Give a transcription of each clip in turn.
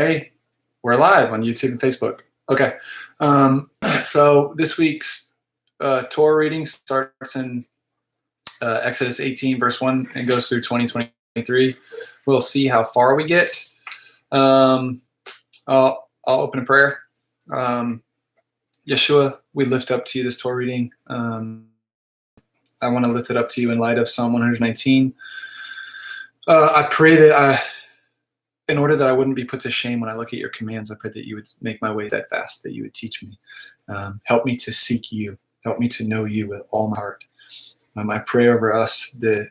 Hey, we're live on YouTube and Facebook. Okay. So this week's Torah reading starts in Exodus 18, verse 1, and goes through 2023. We'll see how far we get. I'll open a prayer. Yeshua, we lift up to you this Torah reading. I want to lift it up to you in light of Psalm 119. I pray that in order that I wouldn't be put to shame when I look at your commands, I pray that you would make my way steadfast, that you would teach me. Help me to seek you. Help me to know you with all my heart. I pray over us that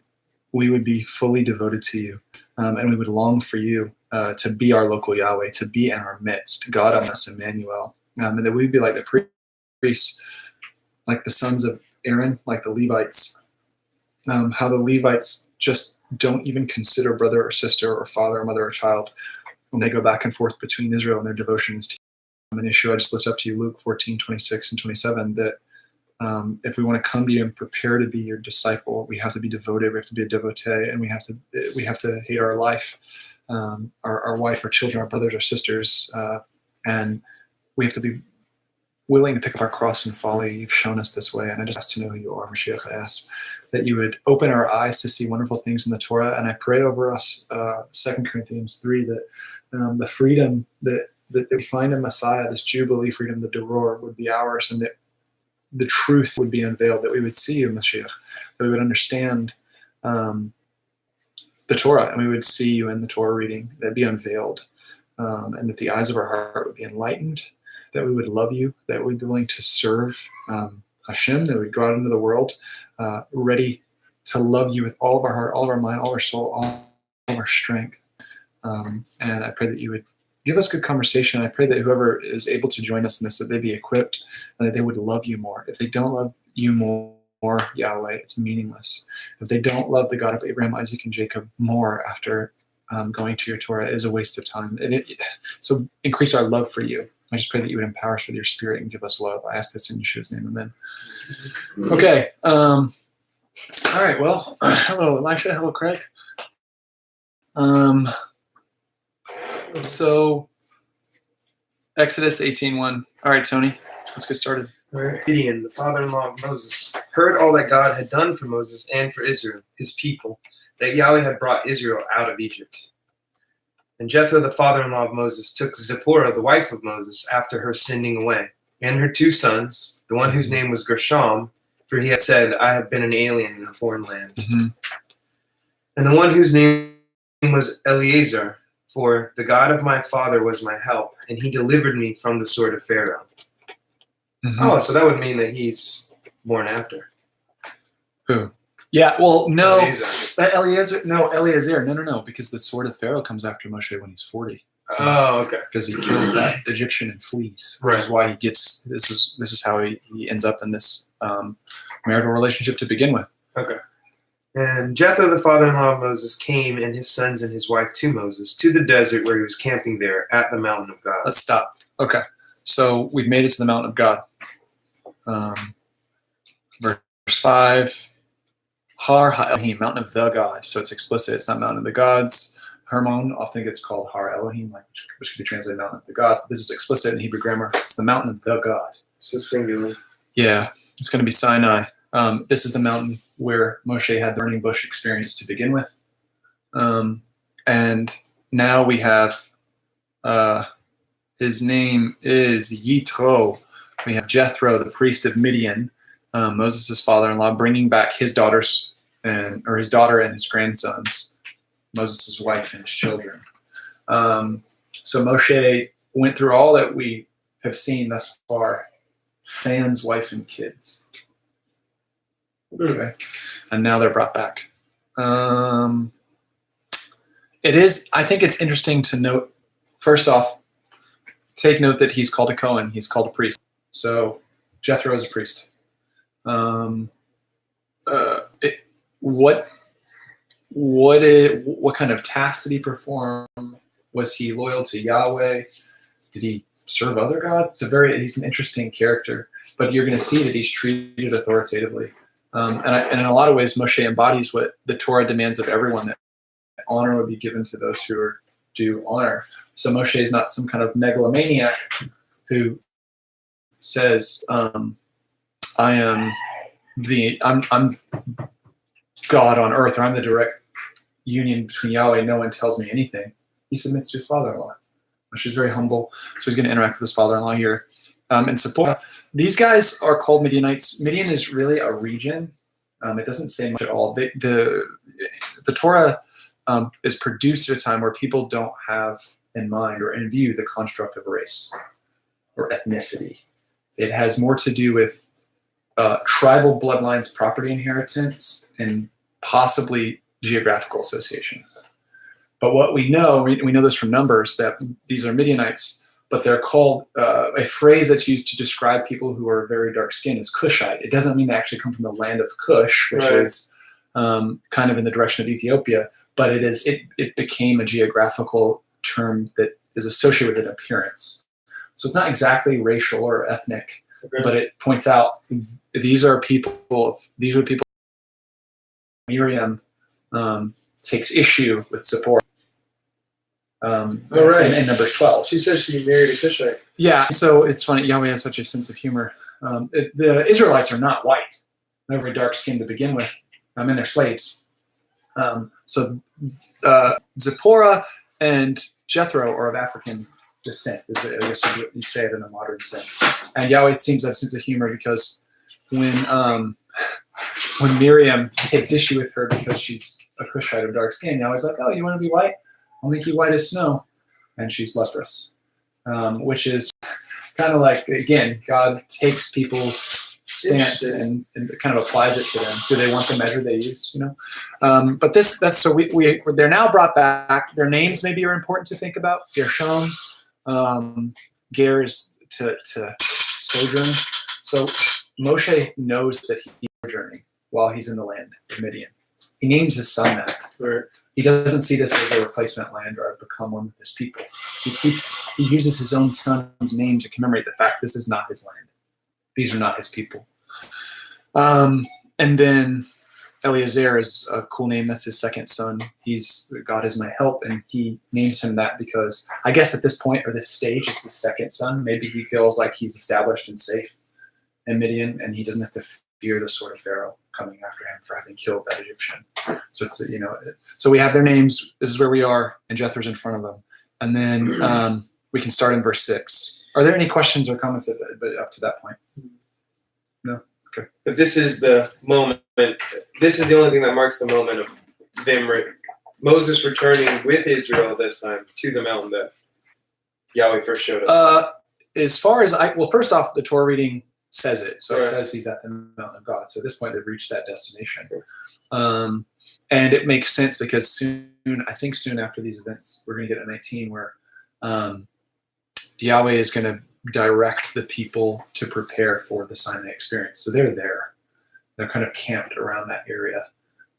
we would be fully devoted to you, and we would long for you to be our local Yahweh, to be in our midst, God on us, Emmanuel, and that we'd be like the priests, like the sons of Aaron, like the Levites, how the Levites just don't even consider brother or sister or father or mother or child when they go back and forth between Israel and their devotion is to you. And Yeshua, I just lift up to you Luke 14, 26 and 27, that if we want to come to you and prepare to be your disciple, we have to be devoted, we have to be a devotee, and we have to hate our life, our wife, our children, our brothers, our sisters, and we have to be willing to pick up our cross and follow you. You've shown us this way, and I just ask to know who you are, Mashiach. I ask that you would open our eyes to see wonderful things in the Torah, and I pray over us, 2 Corinthians 3, that the freedom that we find in Messiah, this Jubilee freedom, the Doror, would be ours, and that the truth would be unveiled, that we would see you, Mashiach, that we would understand the Torah, and we would see you in the Torah reading, that be unveiled, and that the eyes of our heart would be enlightened, that we would love you, that we'd be willing to serve Hashem, that we'd go out into the world ready to love you with all of our heart, all of our mind, all of our soul, all of our strength. And I pray that you would give us good conversation. I pray that whoever is able to join us in this, that they be equipped and that they would love you more. If they don't love you more, Yahweh, it's meaningless. If they don't love the God of Abraham, Isaac, and Jacob more after going to your Torah, it is a waste of time. So increase our love for you. I just pray that you would empower us with your spirit and give us love. I ask this in Yeshua's name, amen. Okay. All right, well, hello, Elisha. Hello, Craig. So, Exodus 18:1. All right, Tony, let's get started. All right. Gideon, the father-in-law of Moses, heard all that God had done for Moses and for Israel, his people, that Yahweh had brought Israel out of Egypt. And Jethro, the father-in-law of Moses, took Zipporah, the wife of Moses, after her sending away, and her 2 sons, the one whose name was Gershom, for he had said, I have been an alien in a foreign land, and the one whose name was Eleazar, for the God of my father was my help, and he delivered me from the sword of Pharaoh. Oh, so that would mean that he's born after. Who? Yeah, well, no. Eleazar. Eleazar. No, because the sword of Pharaoh comes after Moshe when he's 40. Oh, okay. Because he kills that Egyptian and flees. Right. Which is why he gets, this is how he ends up in this marital relationship to begin with. Okay. And Jethro, the father-in-law of Moses, came and his sons and his wife to Moses, to the desert where he was camping there at the mountain of God. Let's stop. Okay. So we've made it to the mountain of God. Verse 5, Har Elohim, mountain of the God. So it's explicit. It's not mountain of the gods. Hermon often gets called Har Elohim, which could be translated mountain of the God. This is explicit in Hebrew grammar. It's the mountain of the God. So singular. Yeah, it's going to be Sinai. This is the mountain where Moshe had the burning bush experience to begin with. And now we have, his name is Yitro. We have Jethro, the priest of Midian, Moses' father-in-law, bringing back his daughters his daughter and his grandsons, Moses' wife and his children. So Moshe went through all that we have seen thus far, sans wife and kids. Okay. And now they're brought back. I think it's interesting to note, first off, take note that he's called a Cohen, he's called a priest. So Jethro is a priest. What kind of tasks did he perform? Was he loyal to Yahweh? Did he serve other gods? He's an interesting character, but you're going to see that he's treated authoritatively. And in a lot of ways, Moshe embodies what the Torah demands of everyone, that honor would be given to those who are due honor. So Moshe is not some kind of megalomaniac who says, I'm God on earth, or I'm the direct union between Yahweh. No one tells me anything. He submits to his father-in-law, which is very humble. So he's going to interact with his father-in-law here. And Zipporah. These guys are called Midianites. Midian is really a region. It doesn't say much at all. The Torah is produced at a time where people don't have in mind or in view the construct of race or ethnicity. It has more to do with tribal bloodlines, property inheritance, and possibly geographical associations. But what we know this from Numbers, that these are Midianites, but they're called, a phrase that's used to describe people who are very dark skinned is Cushite. It doesn't mean they actually come from the land of Cush, which is kind of in the direction of Ethiopia, but it became a geographical term that is associated with an appearance. So it's not exactly racial or ethnic, but it points out these are people. Miriam takes issue with Zipporah. In Numbers 12. She says she married a Cushite. Yeah, so it's funny. Yahweh has such a sense of humor. The Israelites are not white. They're very dark skinned to begin with, and they're slaves. So Zipporah and Jethro are of African descent, I guess you'd say it in a modern sense. And Yahweh seems to have a sense of humor because when Miriam takes issue with her because she's a Cushite of dark skin, Yahweh's like, "Oh, you want to be white? I'll make you white as snow," and she's leprous, which is kind of like, again, God takes people's stance and kind of applies it to them. Do they want the measure they use? But that's so they're now brought back. Their names maybe are important to think about. Gershom, Ger is to sojourn. So Moshe knows that he's sojourning while he's in the land of Midian. He names his son that. He doesn't see this as a replacement land or I've become one with his people. He uses his own son's name to commemorate the fact this is not his land. These are not his people. And then Eliezer is a cool name. That's his second son. He's God is my help, and he names him that because I guess at this point or this stage, it's his second son. Maybe he feels like he's established and safe in Midian, and he doesn't have to fear the sword of Pharaoh coming after him for having killed that Egyptian. So it's so we have their names. This is where we are, and Jethro's in front of them. And then we can start in verse 6. Are there any questions or comments up to that point? No? Okay. But this is the moment. This is the only thing that marks the moment of them, Moses returning with Israel this time to the mountain that Yahweh first showed us. As far as first off, the Torah reading says it. So it says he's at the mountain of God. So at this point, they've reached that destination. And it makes sense because soon after these events, we're going to get to 19 where Yahweh is going to direct the people to prepare for the Sinai experience. So they're there. They're kind of camped around that area.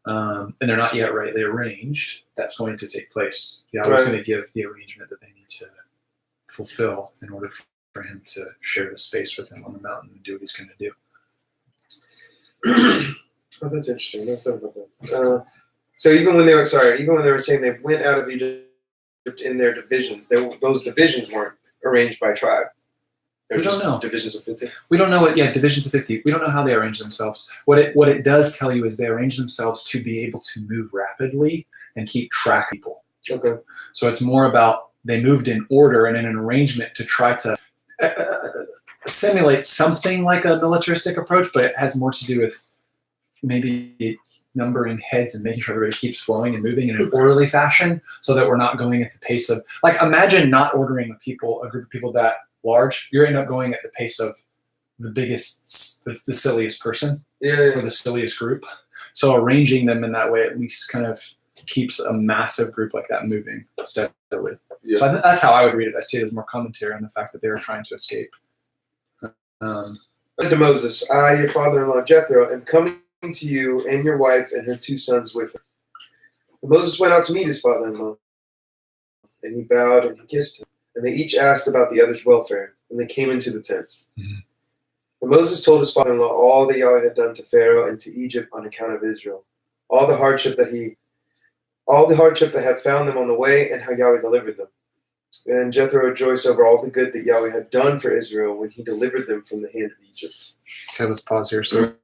And they're not yet rightly arranged. That's going to take place. Yahweh's going to give the arrangement that they need to fulfill in order for him to share the space with them on the mountain and do what he's going to do. Oh, that's interesting. I thought about that. So even when they were saying they went out of Egypt in their divisions, those divisions weren't arranged by tribe. We don't know. Divisions of 50. We don't know divisions of 50. We don't know how they arrange themselves. What it does tell you is they arrange themselves to be able to move rapidly and keep track of people. Okay. So it's more about they moved in order and in an arrangement to try to simulate something like a militaristic approach, but it has more to do with maybe numbering heads and making sure everybody keeps flowing and moving in an orderly fashion so that we're not going at the pace of, imagine not ordering a group of people that large. You end up going at the pace of the biggest, the silliest person or the silliest group. So arranging them in that way at least kind of keeps a massive group like that moving steadily. Yeah. So that's how I would read it. I see it as more commentary on the fact that they were trying to escape. To Moses, I, your father-in-law Jethro, am coming to you and your wife and her 2 sons with her. And Moses went out to meet his father-in-law, and he bowed and he kissed him. And they each asked about the other's welfare, and they came into the tent. Mm-hmm. And Moses told his father-in-law all that Yahweh had done to Pharaoh and to Egypt on account of Israel, all the hardship that all the hardship that had found them on the way, and how Yahweh delivered them. And Jethro rejoiced over all the good that Yahweh had done for Israel when he delivered them from the hand of Egypt. Okay, let's pause here. So,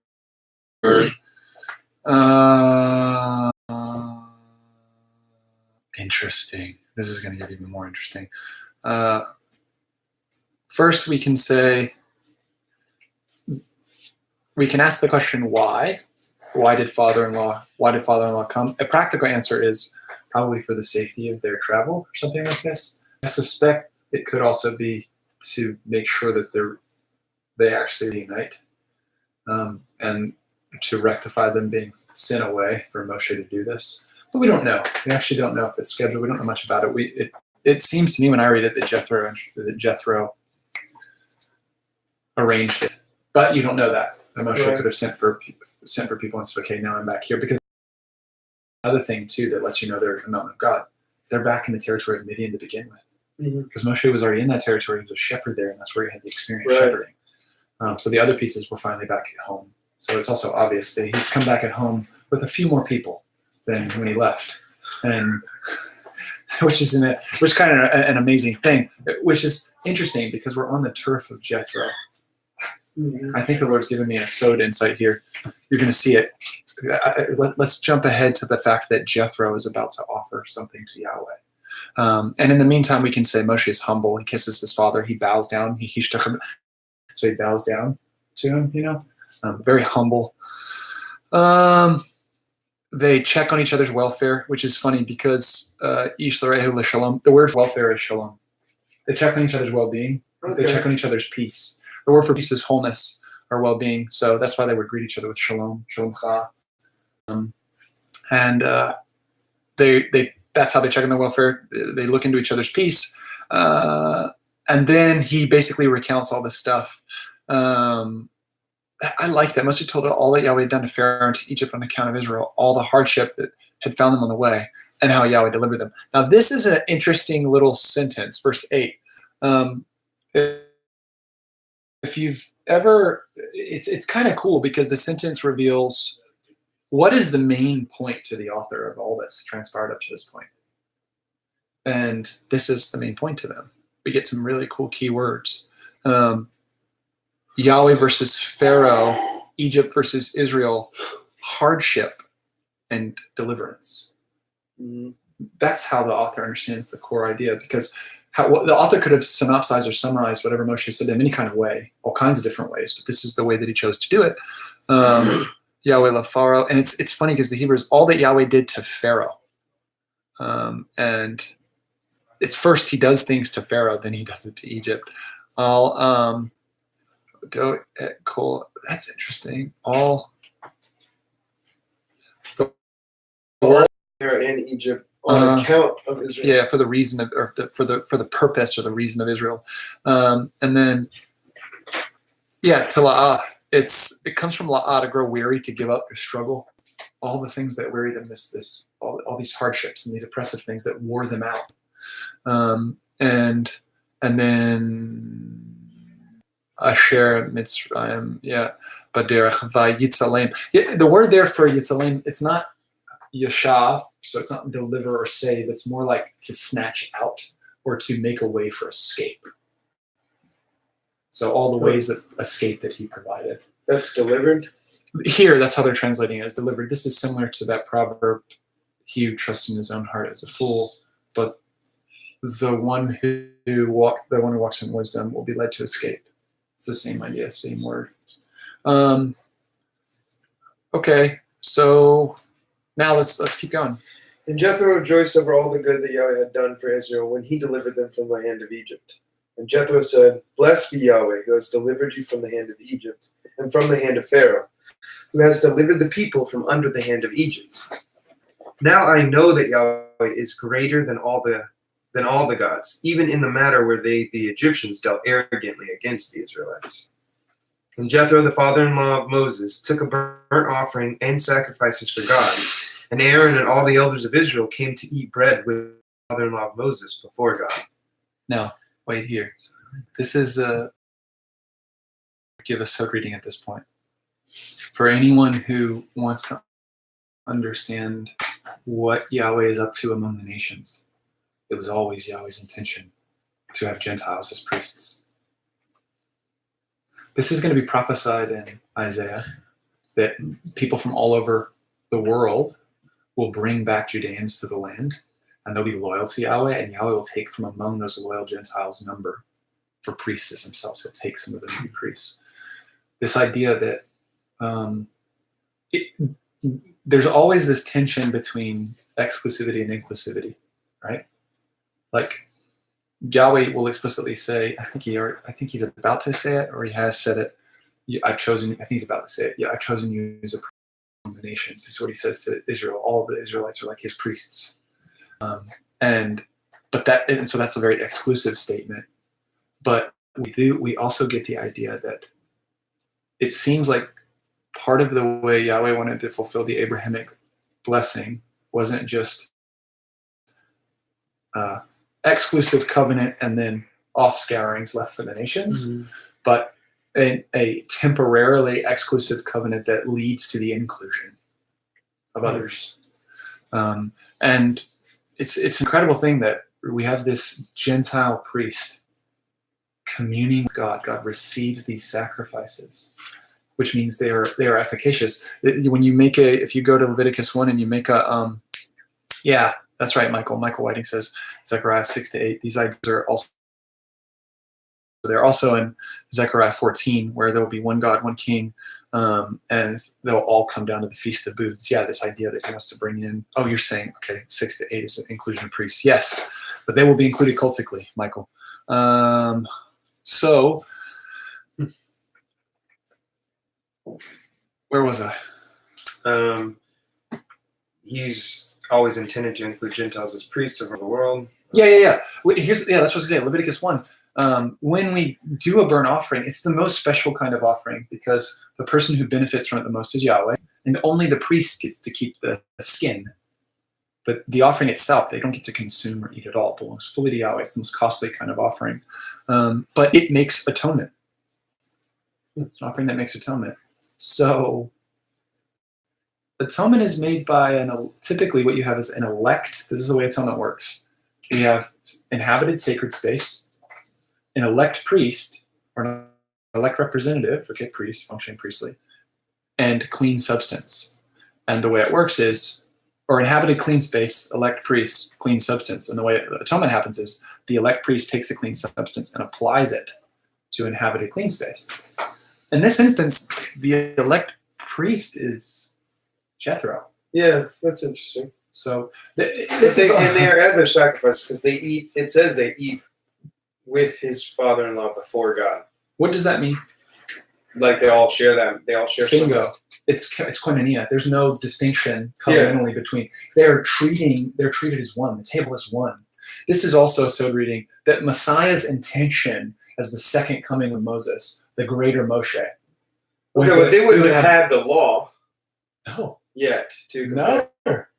interesting. This is going to get even more interesting. First, we can ask the question, why? Why did father-in-law come? A practical answer is probably for the safety of their travel or something like this. I suspect it could also be to make sure that they actually reunite, and to rectify them being sent away for Moshe to do this. But we don't know. We actually don't know if it's scheduled. We don't know much about it. It seems to me when I read it that Jethro arranged it, but you don't know that. Moshe could have sent for people and said, "Okay, now I'm back here." Because another thing too that lets you know they're a mountain of God. They're back in the territory of Midian to begin with, because Moshe was already in that territory. He was a shepherd there, and that's where he had the experience shepherding. So the other pieces were finally back at home. So it's also obvious that he's come back at home with a few more people than when he left, and which kind of an amazing thing. Which is interesting because we're on the turf of Jethro. I think the Lord's given me a sowed insight here. You're going to see it. Let's jump ahead to the fact that Jethro is about to offer something to Yahweh. And in the meantime, we can say Moshe is humble. He kisses his father. He bows down. So he bows down to him, very humble. They check on each other's welfare, which is funny because Ish L'Rehu L'Shalom, the word for welfare is shalom. They check on each other's well-being. Okay. They check on each other's peace. The word for peace is wholeness or well-being. So that's why they would greet each other with shalom, shalom cha. And that's how they check on their welfare. They look into each other's peace. And then he basically recounts all this stuff. I like that. Moshe told all that Yahweh had done to Pharaoh and to Egypt on account of Israel, all the hardship that had found them on the way, and how Yahweh delivered them. Now, this is an interesting little sentence, verse 8. If you've ever, it's kind of cool because the sentence reveals what is the main point to the author of all that's transpired up to this point. And this is the main point to them. We get some really cool key words. Yahweh versus Pharaoh, Egypt versus Israel, hardship and deliverance. That's how the author understands the core idea, because the author could have synopsized or summarized whatever Moshe said in any kind of way, all kinds of different ways, but this is the way that he chose to do it. Yahweh la Pharaoh, and it's funny because the Hebrew is all that Yahweh did to Pharaoh. And it's first he does things to Pharaoh, then he does it to Egypt. Go at Cole. That's interesting. All the word there in Egypt on account of Israel. Yeah, for the reason of, or for the purpose or the reason of Israel. And then Tila'ah. It comes from la'ah, to grow weary, to give up, to struggle. All the things that weary them, all these hardships and these oppressive things that wore them out. And then Asher Mitzrayim, Baderech Vayitzalem. The word there for Yitzalem, it's not Yashav, so it's not deliver or save. It's more like to snatch out or to make a way for escape. So all the ways of escape that he provided. That's delivered? Here, that's how they're translating it as delivered. This is similar to that proverb, he who trusts in his own heart is a fool, but the one who walks in wisdom will be led to escape. It's the same idea, same word. Okay, so now let's keep going. And Jethro rejoiced over all the good that Yahweh had done for Israel when he delivered them from the hand of Egypt. And Jethro said, "Blessed be Yahweh, who has delivered you from the hand of Egypt, and from the hand of Pharaoh, who has delivered the people from under the hand of Egypt. Now I know that Yahweh is greater than all the gods, even in the matter where the Egyptians dealt arrogantly against the Israelites." And Jethro, the father-in-law of Moses, took a burnt offering and sacrifices for God. And Aaron and all the elders of Israel came to eat bread with the father-in-law of Moses before God. Now, wait here. This is give a sub reading at this point. For anyone who wants to understand what Yahweh is up to among the nations. It was always Yahweh's intention to have Gentiles as priests. This is going to be prophesied in Isaiah, that people from all over the world will bring back Judeans to the land, and they'll be loyal to Yahweh, and Yahweh will take from among those loyal Gentiles number for priests as themselves. He'll take some of them to be priests. This idea that there's always this tension between exclusivity and inclusivity, right? Like Yahweh will explicitly say, I think he's about to say it, or he has said it. I think he's about to say it. Yeah, I've chosen you as a priest among the nations. This is what he says to Israel. All of the Israelites are like his priests. So that's a very exclusive statement. But we also get the idea that it seems like part of the way Yahweh wanted to fulfill the Abrahamic blessing wasn't just exclusive covenant and then off-scourings left for the nations, but a temporarily exclusive covenant that leads to the inclusion of others. And it's an incredible thing that we have this Gentile priest communing with God. God receives these sacrifices, which means they are efficacious. When you if you go to Leviticus 1 and you make yeah, that's right, Michael. Michael Whiting says, Zechariah 6-8, these ideas are also, they're also in Zechariah 14, where there will be one God, one king, and they'll all come down to the Feast of Booths. Yeah, this idea that he wants to bring in, you're saying, okay, 6-8 is an inclusion of priests. Yes, but they will be included cultically, Michael. So, where was I? He's always intended to include Gentiles as priests over the world. Yeah. That's what I was saying. Leviticus 1. When we do a burnt offering, it's the most special kind of offering because the person who benefits from it the most is Yahweh, and only the priest gets to keep the skin. But the offering itself, they don't get to consume or eat at all. It belongs fully to Yahweh. It's the most costly kind of offering. But it makes atonement. It's an offering that makes atonement. So atonement is made by typically what you have is an elect. This is the way atonement works. You have inhabited sacred space, an elect priest, or an elect representative, priest, functioning priestly, and clean substance. And the way it works is, or inhabited clean space, elect priest, clean substance. And the way atonement happens is the elect priest takes the clean substance and applies it to inhabited clean space. In this instance, the elect priest is Jethro. Yeah, that's interesting. So and they are at their sacrifice because they eat. It says they eat with his father-in-law before God. What does that mean? Like they all share that. They all share. Bingo. It's koinonia. There's no distinction covenantally between. They're treated as one. The table is one. This is also a sod reading that Messiah's intention as the second coming of Moses, the greater Moshe. Okay, but they wouldn't have had the law. No. Yet to compare.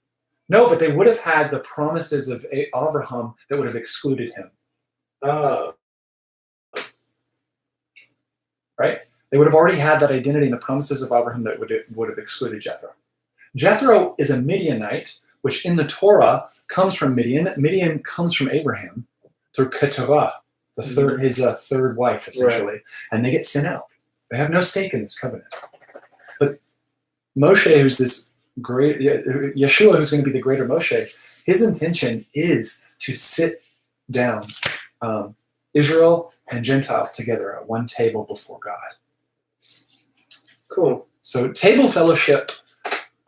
No, but they would have had the promises of Abraham that would have excluded him. Right? They would have already had that identity and the promises of Abraham that would have excluded Jethro. Jethro is a Midianite, which in the Torah comes from Midian. Midian comes from Abraham through Keturah, his third wife, essentially. Right. And they get sent out. They have no stake in this covenant. But Moshe, who's this great, Yeshua, who's going to be the greater Moshe, his intention is to sit down Israel and Gentiles together at one table before God. Cool. So table fellowship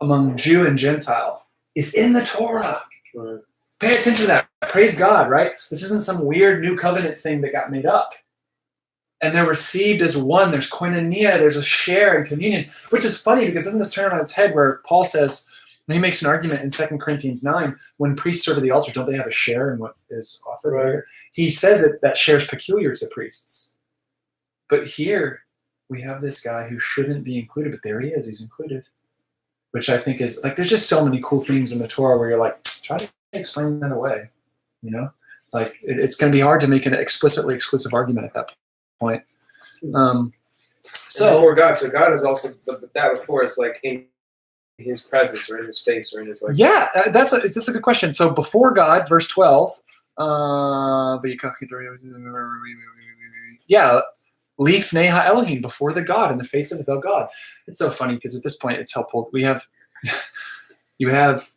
among Jew and Gentile is in the Torah. Right. Pay attention to that. Praise God, right? This isn't some weird new covenant thing that got made up. And they're received as one. There's koinonia. There's a share in communion, which is funny because doesn't this turn on its head where Paul says, and he makes an argument in 2 Corinthians 9, when priests serve at the altar, don't they have a share in what is offered? Right. He says that share is peculiar to priests. But here we have this guy who shouldn't be included, but there he is. He's included, which I think is like, there's just so many cool things in the Torah where you're like, try to explain that away, you know? Like it's going to be hard to make an explicitly exclusive argument at that point. So before God, so God is also that before it's like his presence or in his face or in his like? Yeah, that's a good question. So before God, verse 12, yeah, Leaf Neha Elohim, before the God, in the face of the God. It's so funny because at this point it's helpful. You have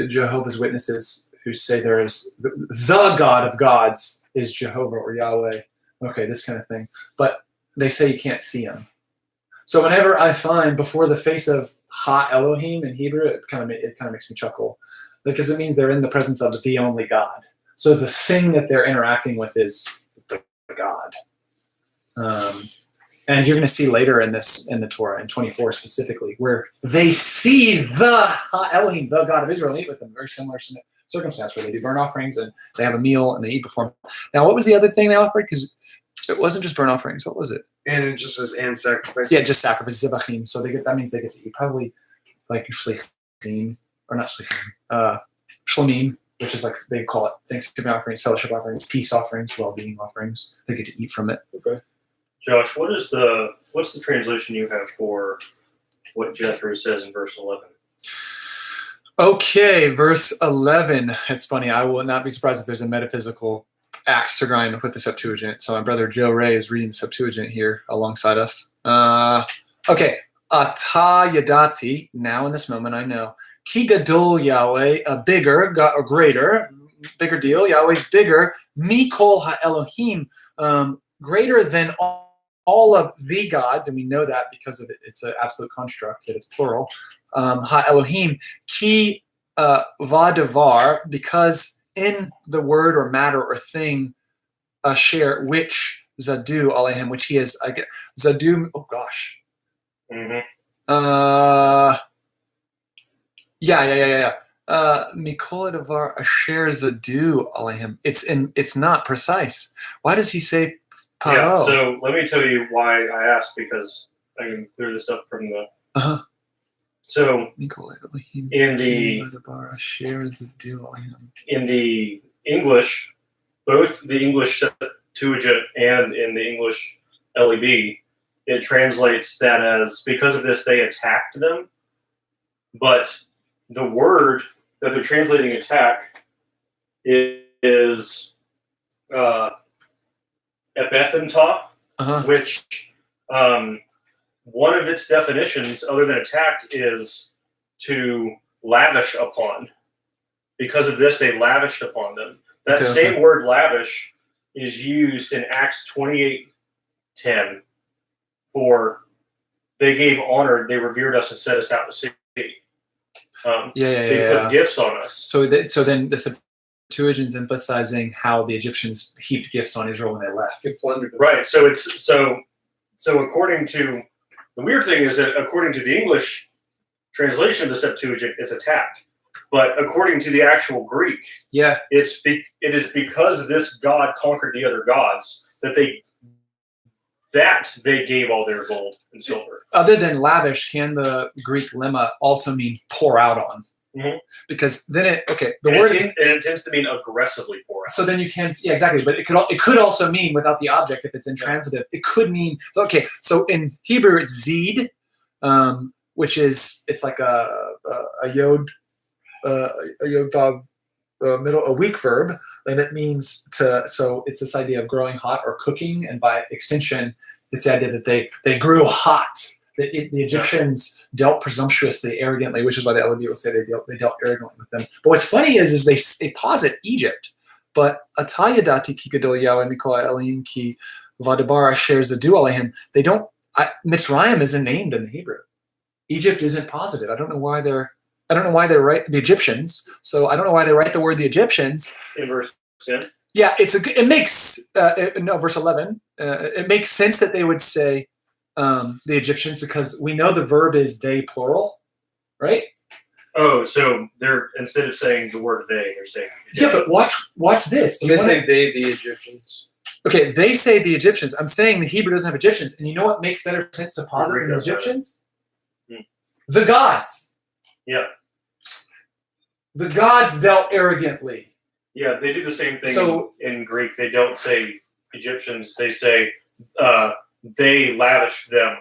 Jehovah's Witnesses who say there is the God of gods is Jehovah or Yahweh. Okay, this kind of thing. But they say you can't see him. So whenever I find before the face of Ha Elohim in Hebrew, it kind of makes me chuckle because it means they're in the presence of the only God. So the thing that they're interacting with is the God. And you're going to see later in the Torah, in 24 specifically, where they see the Ha Elohim, the God of Israel, and eat with them. Very similar circumstance where they do burnt offerings and they have a meal and they eat before him. Now, what was the other thing they offered? Because it wasn't just burnt offerings. What was it? And it just says and sacrifices. Yeah, just sacrifices, zebachim. So that means they get to eat probably like shlichim, or not shlichim, shlomim, which is like they call it Thanksgiving offerings, fellowship offerings, peace offerings, well-being offerings. They get to eat from it. Okay. Josh, what's the translation you have for what Jethro says in verse 11? Okay, verse 11. It's funny. I will not be surprised if there's a metaphysical axe to grind with the Septuagint. So my brother Joe Ray is reading the Septuagint here alongside us. Okay. Ata yadati. Now in this moment I know. Ki gadol Yahweh, a bigger, or greater, bigger deal. Yahweh's bigger. Mikol ha Elohim, greater than all of the gods, and we know that because of it. It's an absolute construct that it's plural. Ha Elohim, ki vadavar, because in the word or matter or thing, share which zadu alehim, which he is. Zadu. Oh gosh. Mm-hmm. Yeah. Mikol davar asher zadu alehim. It's not precise. Why does he say? Paro? Yeah, so let me tell you why I asked, because I can clear this up from the. So in the English, both the English Septuagint and in the English LEB, it translates that as because of this they attacked them, but the word that they're translating attack is epithenta, which one of its definitions, other than attack, is to lavish upon. Because of this, they lavished upon them. That same word lavish is used in Acts 28:10 for they gave honor, they revered us and set us out to sea. They put gifts on us. So then the Septuagint's emphasizing how the Egyptians heaped gifts on Israel when they left. They plundered them. Right. So it's so according to the weird thing is that according to the English translation of the Septuagint, it's attack. But according to the actual Greek, it is because this God conquered the other gods that they gave all their gold and silver. Other than lavish, can the Greek lemma also mean pour out on? Mm-hmm. Because then it tends to mean aggressively pour out. So then you can, exactly. But it could also mean without the object if it's intransitive. It could mean So in Hebrew it's zed, which is it's like a yod middle, a weak verb, and it means to. So it's this idea of growing hot or cooking, and by extension, it's the idea that they grew hot. The Egyptians dealt presumptuously, arrogantly, which is why the LB will say they dealt arrogantly with them. But what's funny is they posit Egypt, but atayadati ki gadol Yahweh mikol elim ki vadabar asher zadu alehim. They don't. Mitzrayim isn't named in the Hebrew. Egypt isn't posited. I don't know why they write the Egyptians. So I don't know why they write the word the Egyptians in verse 10. Yeah, it makes verse 11. It makes sense that they would say the Egyptians because we know the verb is they plural, right? Oh, so they're instead of saying the word they're saying Egyptians. Yeah, but watch this. They say they the Egyptians. Okay, they say the Egyptians. I'm saying the Hebrew doesn't have Egyptians, and you know what makes better sense to posit the Egyptians? The gods. Yeah. The gods dealt arrogantly. Yeah, they do the same thing in Greek. They don't say Egyptians. They say they lavished them.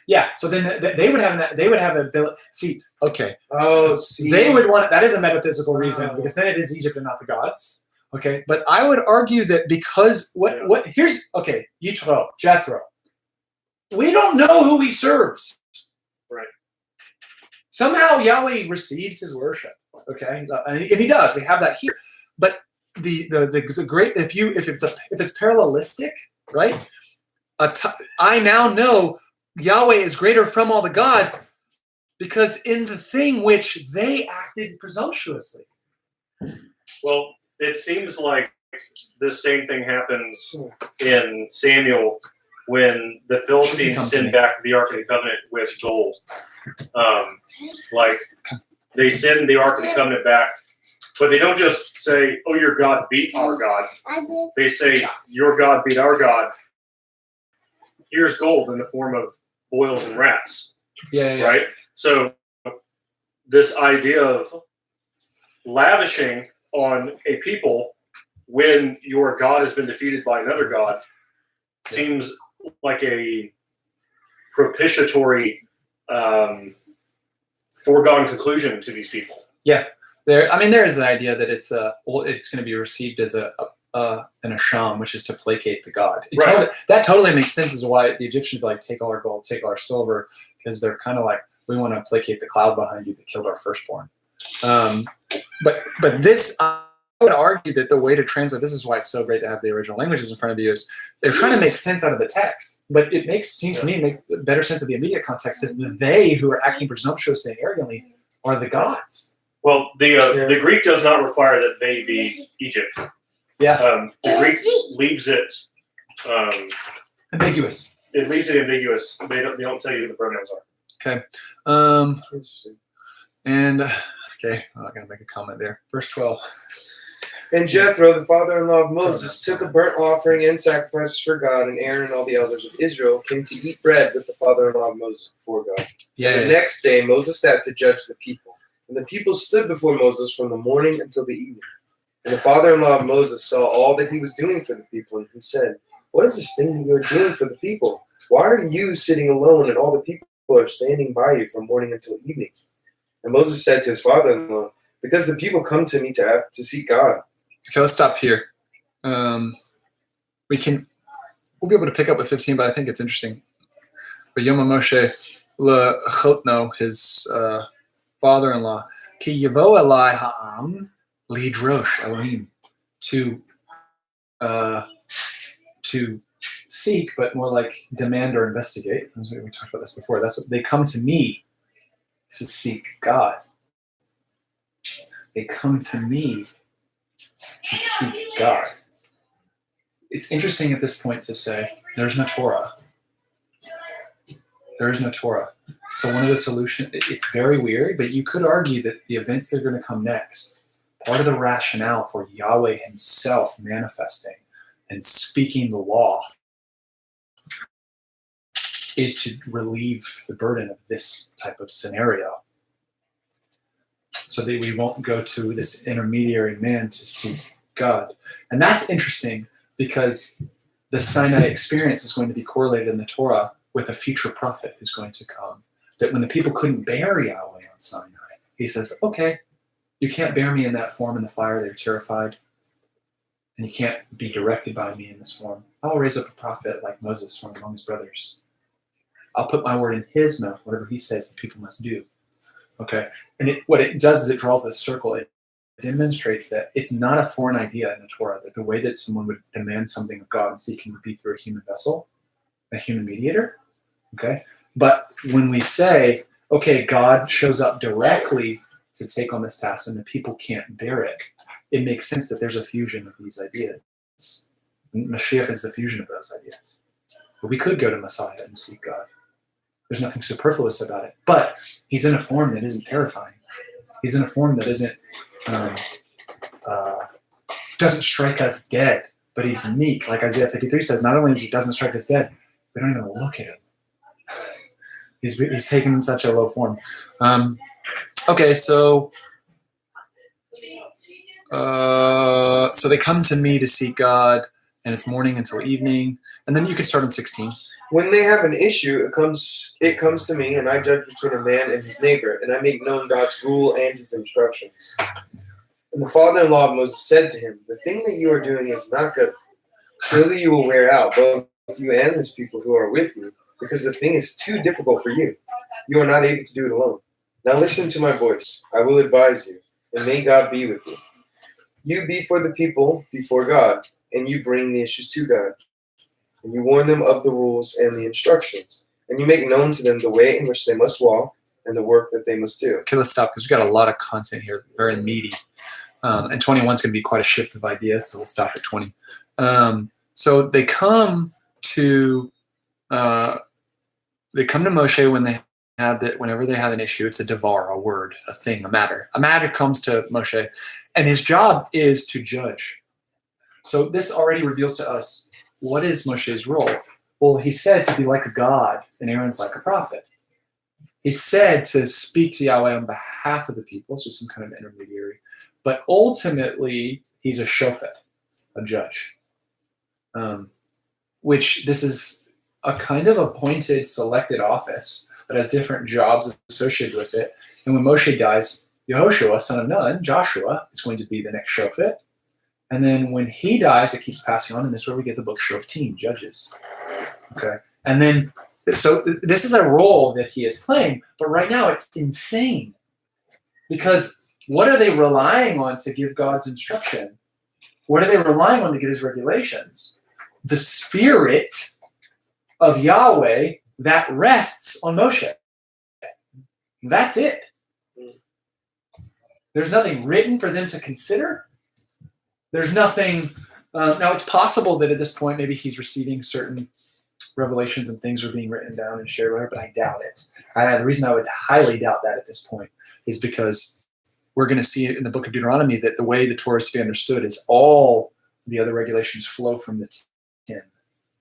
Yeah, so then they would have ability. See, Okay. Oh, see. They would want that is a metaphysical reason because then it is Egypt and not the gods. Okay. But I would argue that because here's okay, Yitro, Jethro. We don't know who he serves. Right. Somehow Yahweh receives his worship. Okay. And he does. We have that here. But the great if it's parallelistic, right? I now know Yahweh is greater from all the gods because in the thing which they acted presumptuously. Well, it seems like this same thing happens in Samuel when the Philistines send back the Ark of the Covenant with gold. Like they send the Ark of the Covenant back, but they don't just say, "Oh, your God beat our God." They say, "Your God beat our God. Here's gold in the form of boils and rats." Yeah. Right? So this idea of lavishing on a people when your God has been defeated by another God seems like a propitiatory foregone conclusion to these people. Yeah. There is the idea that it's going to be received as an asham, which is to placate the god. That totally makes sense as to why the Egyptians would be like, take all our gold, take all our silver, because they're kind of like, we want to placate the cloud behind you that killed our firstborn. But this, I would argue that the way to translate, this is why it's so great to have the original languages in front of you, is they're trying to make sense out of the text. But it seems to me make better sense of the immediate context that they who are acting presumptuously and arrogantly are the gods. Well, the Greek does not require that they be Egypt. Yeah. The Greek leaves it ambiguous. It leaves it ambiguous. They don't tell you who the pronouns are. Okay. I gotta make a comment there. Verse 12. And Jethro, the father-in-law of Moses, took a burnt offering and sacrifices for God, and Aaron and all the elders of Israel came to eat bread with the father-in-law of Moses before God. The next day Moses sat to judge the people. And the people stood before Moses from the morning until the evening. And the father-in-law of Moses saw all that he was doing for the people, and he said, "What is this thing that you are doing for the people? Why are you sitting alone, and all the people are standing by you from morning until evening?" And Moses said to his father-in-law, "Because the people come to me to seek God." Okay, let's stop here. We'll be able to pick up with 15, but I think it's interesting. But Yom Moshe lechotno, his father-in-law, ki yavo elai ha'am lidrosh Elohim, to seek, but more like demand or investigate. We talked about this before. That's what they come to me to seek God. They come to me to seek God. It's interesting at this point to say there's no Torah. There is no Torah. So one of the solutions, it's very weird, but you could argue that the events that are going to come next, part of the rationale for Yahweh himself manifesting and speaking the law is to relieve the burden of this type of scenario. So that we won't go to this intermediary man to seek God. And that's interesting because the Sinai experience is going to be correlated in the Torah with a future prophet who's going to come. That when the people couldn't bear Yahweh on Sinai, he says, okay, you can't bear me in that form in the fire, they're terrified. And you can't be directed by me in this form. I'll raise up a prophet like Moses from among his brothers. I'll put my word in his mouth, whatever he says the people must do. Okay, and what it does is it draws this circle. It demonstrates that it's not a foreign idea in the Torah, that the way that someone would demand something of God and seeking would be through a human vessel, a human mediator. Okay, but when we say, okay, God shows up directly to take on this task and the people can't bear it, it makes sense that there's a fusion of these ideas. Mashiach is the fusion of those ideas. But we could go to Messiah and seek God. There's nothing superfluous about it. But he's in a form that isn't terrifying. He's in a form that isn't doesn't strike us dead, but he's meek. Like Isaiah 53 says, not only he doesn't strike us dead, we don't even look at him. He's taken such a low form. Okay, so they come to me to seek God, and it's morning until evening. And then you could start in 16. When they have an issue, it comes to me, and I judge between a man and his neighbor, and I make known God's rule and his instructions. And the father-in-law of Moses said to him, "The thing that you are doing is not good. Surely you will wear out, both you and this people who are with you, because the thing is too difficult for you. You are not able to do it alone. Now listen to my voice. I will advise you, and may God be with you. You be for the people before God, and you bring the issues to God. And you warn them of the rules and the instructions, and you make known to them the way in which they must walk and the work that they must do." Okay, let's stop because we've got a lot of content here, very meaty. And 21 is going to be quite a shift of ideas, so we'll stop at 20. So they come to Moshe whenever they have an issue. It's a devar, a word, a thing, a matter. A matter comes to Moshe, and his job is to judge. So this already reveals to us, what is Moshe's role? Well, he's said to be like a god, and Aaron's like a prophet. He's said to speak to Yahweh on behalf of the people, so some kind of intermediary. But ultimately, he's a shofet, a judge. Which this is a kind of appointed, selected office that has different jobs associated with it. And when Moshe dies, Yehoshua, son of Nun, Joshua, is going to be the next shofet. And then when he dies, it keeps passing on, and this is where we get the book Shoftim, Judges. Okay, and then so this is a role that he is playing, but right now it's insane because what are they relying on to give God's instruction? What are they relying on to get his regulations? The spirit of Yahweh that rests on Moshe. That's it. There's nothing written for them to consider. There's nothing. Now, it's possible that at this point, maybe he's receiving certain revelations and things are being written down and shared with her, but I doubt it. The reason I would highly doubt that at this point is because we're going to see it in the book of Deuteronomy that the way the Torah is to be understood is all the other regulations flow from the 10.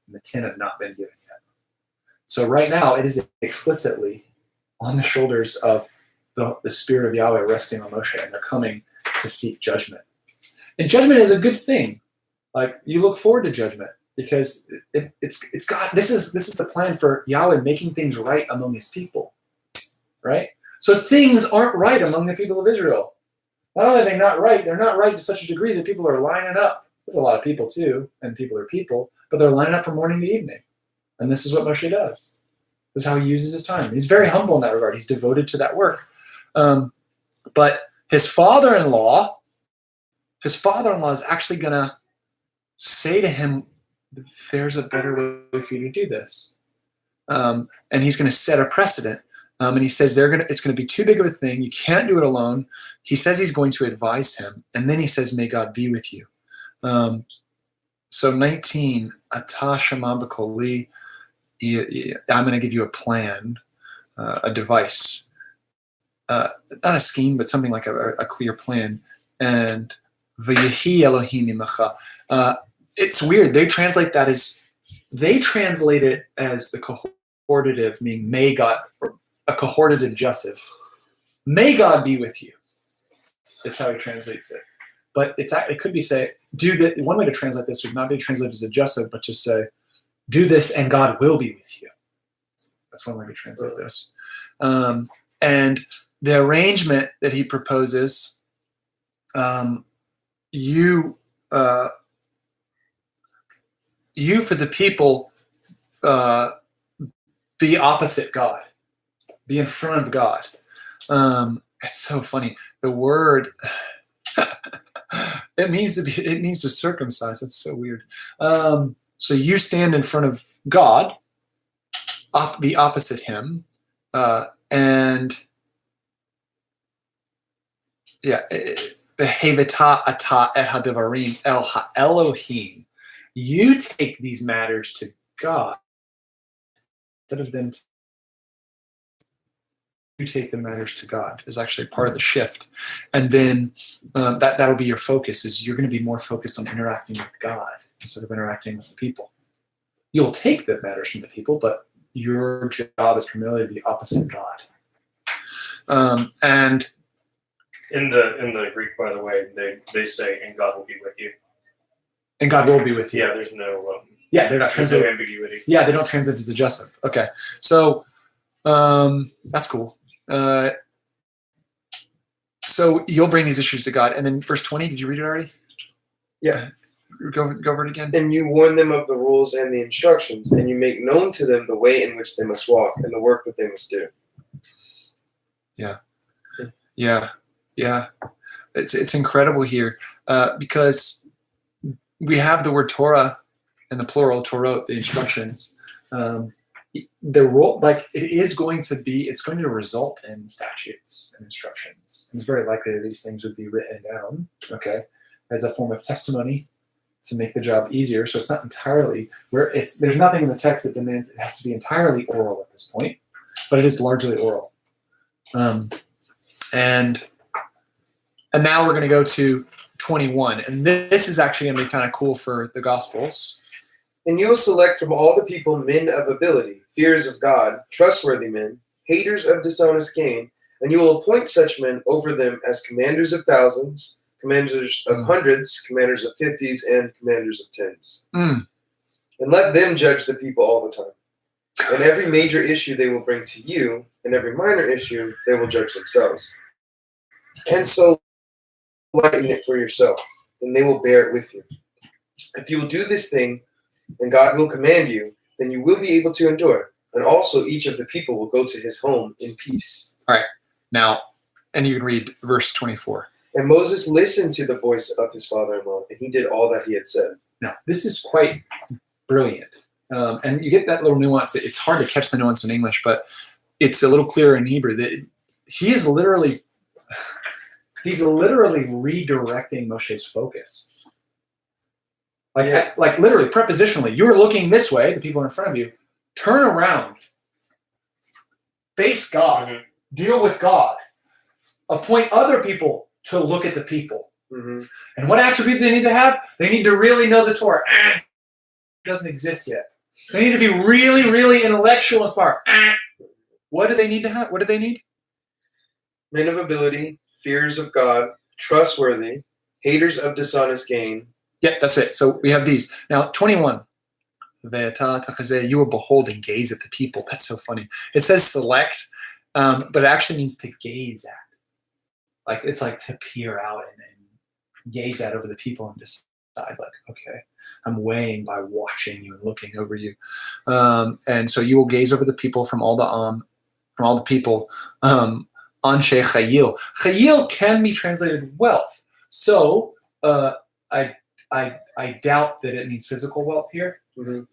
And the 10 have not been given yet. So right now, it is explicitly on the shoulders of the Spirit of Yahweh resting on Moshe, and they're coming to seek judgment. And judgment is a good thing. Like, you look forward to judgment because it's God. This is the plan for Yahweh making things right among his people, right? So things aren't right among the people of Israel. Not only are they not right, they're not right to such a degree that people are lining up. There's a lot of people too, and people are people, but they're lining up from morning to evening. And this is what Moshe does. This is how he uses his time. He's very humble in that regard. He's devoted to that work. But his father-in-law is actually going to say to him, there's a better way for you to do this. And he's going to set a precedent. And he says it's going to be too big of a thing. You can't do it alone. He says he's going to advise him. And then he says, may God be with you. So 19, Atah Shema B'Koli, I'm going to give you a plan, a device. Not a scheme, but something like a clear plan. And V'yehi Elohim imecha. It's weird. They translate it as the cohortative, meaning may God, or a cohortative jussive. May God be with you, is how he translates it. But it could be one way to translate this would not be translated as a jussive, but just say, do this and God will be with you. That's one way to translate this. And the arrangement that he proposes, you for the people, be opposite God, be in front of God. It's so funny. The word it means to circumcise. That's so weird. So you stand in front of God, be opposite him, and beheveta ata et hadavarim el ha'elohim. You take these matters to God instead of them. You take the matters to God is actually part of the shift, and then that'll be your focus. Is you're going to be more focused on interacting with God instead of interacting with the people. You'll take the matters from the people, but your job is primarily to be opposite God. And in the Greek, by the way, they say, "And God will be with you." And God will be with you. Yeah, there's no. Yeah, they're not translated. There's no ambiguity. Yeah, they don't translate as adjustive. Okay, so that's cool. So you'll bring these issues to God, and then verse 20. Did you read it already? Yeah. Go over it again. And you warn them of the rules and the instructions, and you make known to them the way in which they must walk and the work that they must do. Yeah. It's incredible here because we have the word Torah in the plural, Torot, the instructions. The role, like it's going to result in statutes and instructions. And it's very likely that these things would be written down, okay, as a form of testimony to make the job easier. So it's not entirely there's nothing in the text that demands it has to be entirely oral at this point, but it is largely oral. And now we're going to go to 21, and this is actually going to be kind of cool for the Gospels. And you will select from all the people men of ability, fears of God, trustworthy men, haters of dishonest gain, and you will appoint such men over them as commanders of thousands, commanders of hundreds, commanders of 50s, and commanders of 10s. And let them judge the people all the time. And every major issue they will bring to you, and every minor issue they will judge themselves. And so lighten it for yourself, and they will bear it with you. If you will do this thing, and God will command you, then you will be able to endure. And also each of the people will go to his home in peace. All right. Now, and you can read verse 24. And Moses listened to the voice of his father-in-law, and he did all that he had said. Now, this is quite brilliant. And you get that little nuance that it's hard to catch the nuance in English, but it's a little clearer in Hebrew. That he's literally redirecting Moshe's focus. Like literally, prepositionally, you're looking this way, the people in front of you, turn around, face God, deal with God, appoint other people to look at the people. And what attribute do they need to have? They need to really know the Torah. It doesn't exist yet. They need to be really, really intellectual and smart. What do they need to have? What do they need? Men of ability, fears of God, trustworthy, haters of dishonest gain. Yeah, that's it. So we have these. Now, 21. You will behold and gaze at the people. That's so funny. It says select, but it actually means to gaze at. Like it's like to peer out and gaze at over the people and decide, like, okay, I'm weighing by watching you and looking over you. And so you will gaze over the people from all the people. Anshe Chayil. Chayil can be translated wealth. So I doubt that it means physical wealth here.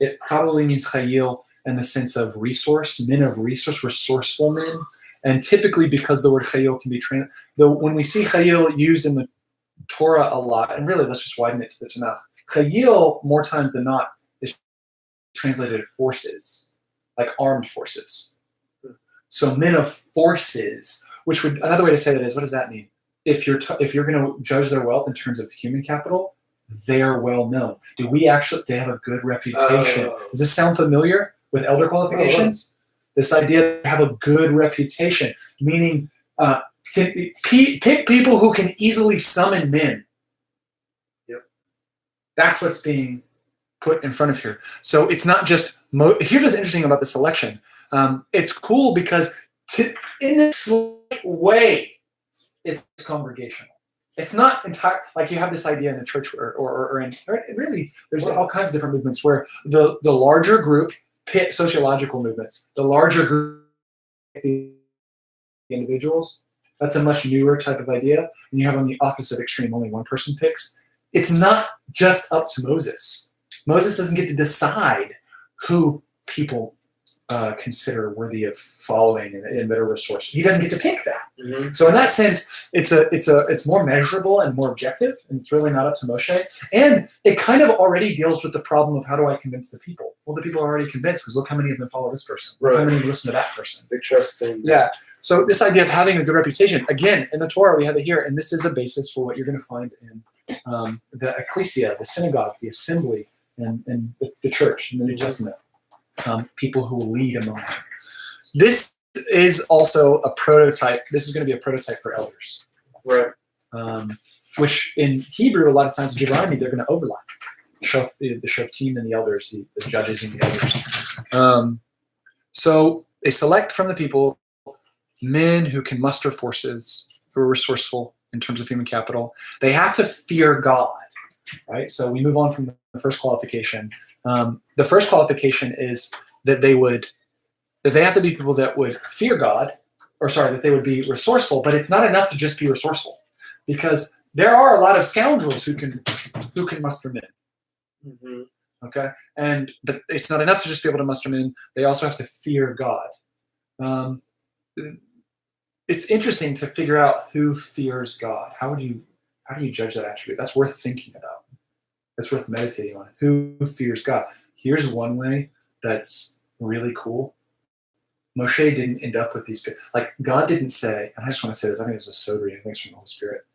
It probably means chayil in the sense of resource, men of resource, resourceful men. And typically, because the word chayil can be when we see chayil used in the Torah a lot, and really let's just widen it to the Tanakh, chayil more times than not is translated forces, like armed forces. So men of forces, which would another way to say that is, what does that mean? If you're going to judge their wealth in terms of human capital, they're well known. They have a good reputation. Does this sound familiar with elder qualifications? This idea they have a good reputation, meaning pick people who can easily summon men. Yep. That's what's being put in front of here. So it's not just, here's what's interesting about the selection. It's cool because in this slight way, it's congregational. It's not entire, like you have this idea in the church or really, there's all kinds of different movements where the larger group pit sociological movements, the larger group individuals, that's a much newer type of idea. And you have on the opposite extreme, only one person picks. It's not just up to Moses. Moses doesn't get to decide who people consider worthy of following and better resource. He doesn't get to pick that. So in that sense, it's more measurable and more objective, and it's really not up to Moshe. And it kind of already deals with the problem of how do I convince the people? Well, the people are already convinced because look how many of them follow this person. Look how many listen to that person. They trust them. Yeah. So this idea of having a good reputation, again, in the Torah we have it here, and this is a basis for what you're going to find in the ecclesia, the synagogue, the assembly, and the church in the New Testament. People who will lead among them. This is also a prototype. This is going to be a prototype for elders. Right. Which in Hebrew, a lot of times in Deuteronomy, they're going to overlap. Shoftim and the elders, the judges and the elders. So they select from the people men who can muster forces, who are resourceful in terms of human capital. They have to fear God, right? So we move on from the first qualification. The first qualification is that they have to be people that would fear God, that they would be resourceful. But it's not enough to just be resourceful, because there are a lot of scoundrels who can muster men. Mm-hmm. Okay, but it's not enough to just be able to muster men. They also have to fear God. It's interesting to figure out who fears God. How do you judge that attribute? That's worth thinking about. That's worth meditating on. Who fears God? Here's one way that's really cool. Moshe didn't end up with these. Like, God didn't say, and I just want to say this, I think it's a sobering, I think it's from the Holy Spirit.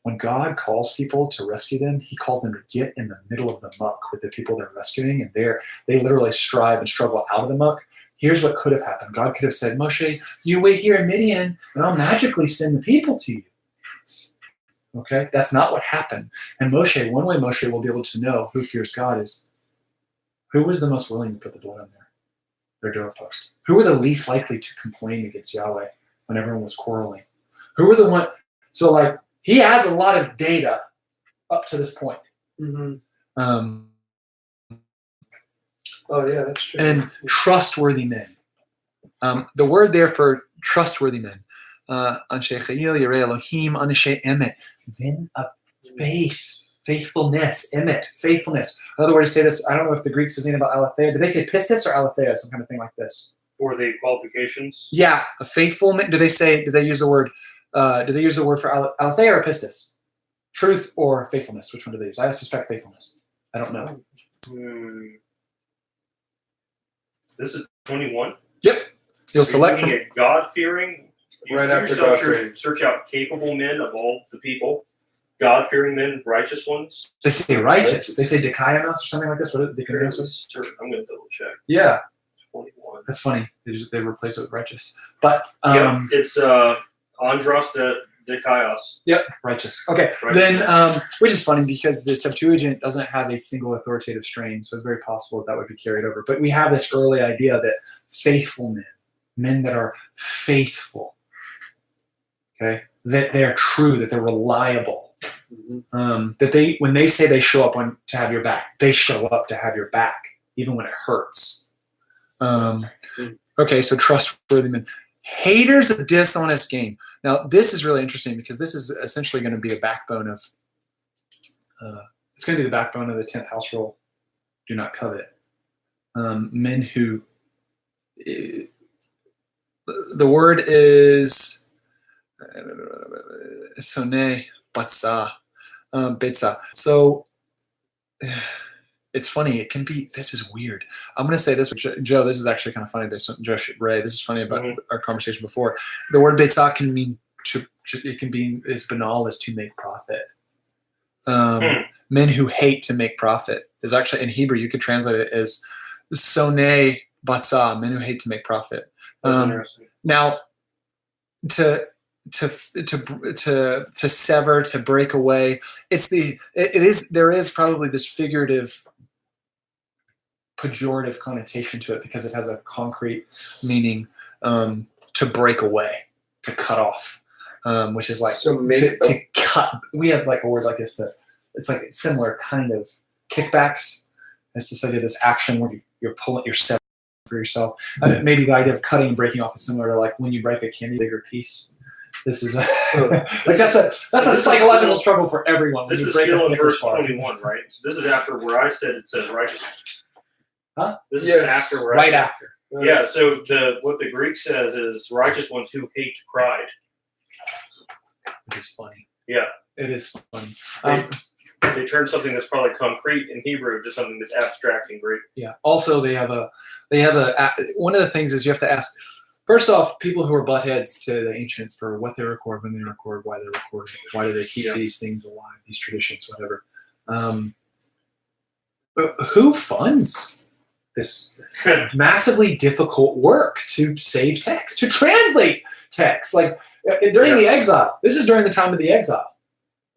When God calls people to rescue them, he calls them to get in the middle of the muck with the people they're rescuing, and they literally strive and struggle out of the muck. Here's what could have happened. God could have said, Moshe, you wait here in Midian, and I'll magically send the people to you. Okay? That's not what happened. And Moshe, one way Moshe will be able to know who fears God is, who was the most willing to put the blood on their doorpost? Who were the least likely to complain against Yahweh when everyone was quarreling? Who were the one? So, like, he has a lot of data up to this point. Mm-hmm. Oh, yeah, that's true. And trustworthy men. The word there for trustworthy men, Anshe Chayil, Yirei Elohim, Anshe Emet, men of faith, faithfulness, Emet, faithfulness. Another way to say this, I don't know if the Greek says anything about aletheia. Do they say pistis or aletheia, some kind of thing like this? For the qualifications? Yeah, a faithful man. Do they use the word for aletheia or pistis? Truth or faithfulness? Which one do they use? I suspect faithfulness. I don't know. This is 21. Yep. You'll select from God-fearing. Right after God-fearing. Search out capable men of all the people. God-fearing men, righteous ones. They say righteous. They say dikaios or something like this. What did dikaios? I'm going to double check. Yeah. 21. That's funny. They replace it with righteous. But it's Andros dikaios. Yep, righteous. Okay, righteous. Then which is funny because the Septuagint doesn't have a single authoritative strain, so it's very possible that would be carried over. But we have this early idea that faithful men that are faithful, okay, that they're true, that they're reliable, that when they say they show up to have your back, they show up to have your back, even when it hurts. Okay, so trustworthy men. Haters of dishonest gain. Now, this is really interesting because this is essentially going to be a backbone of, it's going to be the backbone of the 10th house rule. Do not covet. Men who, the word is, soneh batza, betza. So, it's funny. It can be. This is weird. I'm going to say this, Joe. This is actually kind of funny. Joe Ray. This is funny about our conversation before. The word betzah can mean it can be as banal as to make profit. Men who hate to make profit is actually in Hebrew. You could translate it as soneh batzah. Men who hate to make profit. Now, to sever, to break away. There is probably this figurative, pejorative connotation to it because it has a concrete meaning, to break away, to cut off, which is like to cut. We have like a word like this it's like similar kind of kickbacks. It's this idea of this action where you're pulling, you're severing for yourself. Maybe the idea of cutting and breaking off is similar to like when you break a candy bigger piece. This is that's a psychological struggle for everyone. This is still in verse 21, right? So this is after where I said it says righteous. Huh? This is after where right after. Yeah. So what the Greek says is righteous ones who hate pride. It is funny. Yeah, it is funny. They turn something that's probably concrete in Hebrew to something that's abstract in Greek. Yeah. Also, they have a one of the things is you have to ask. First off, people who are butt heads to the ancients for what they record, when they record, why they record, why do they keep these things alive, these traditions, whatever. Who funds this massively difficult work to save text, to translate text? Like during the exile, this is during the time of the exile,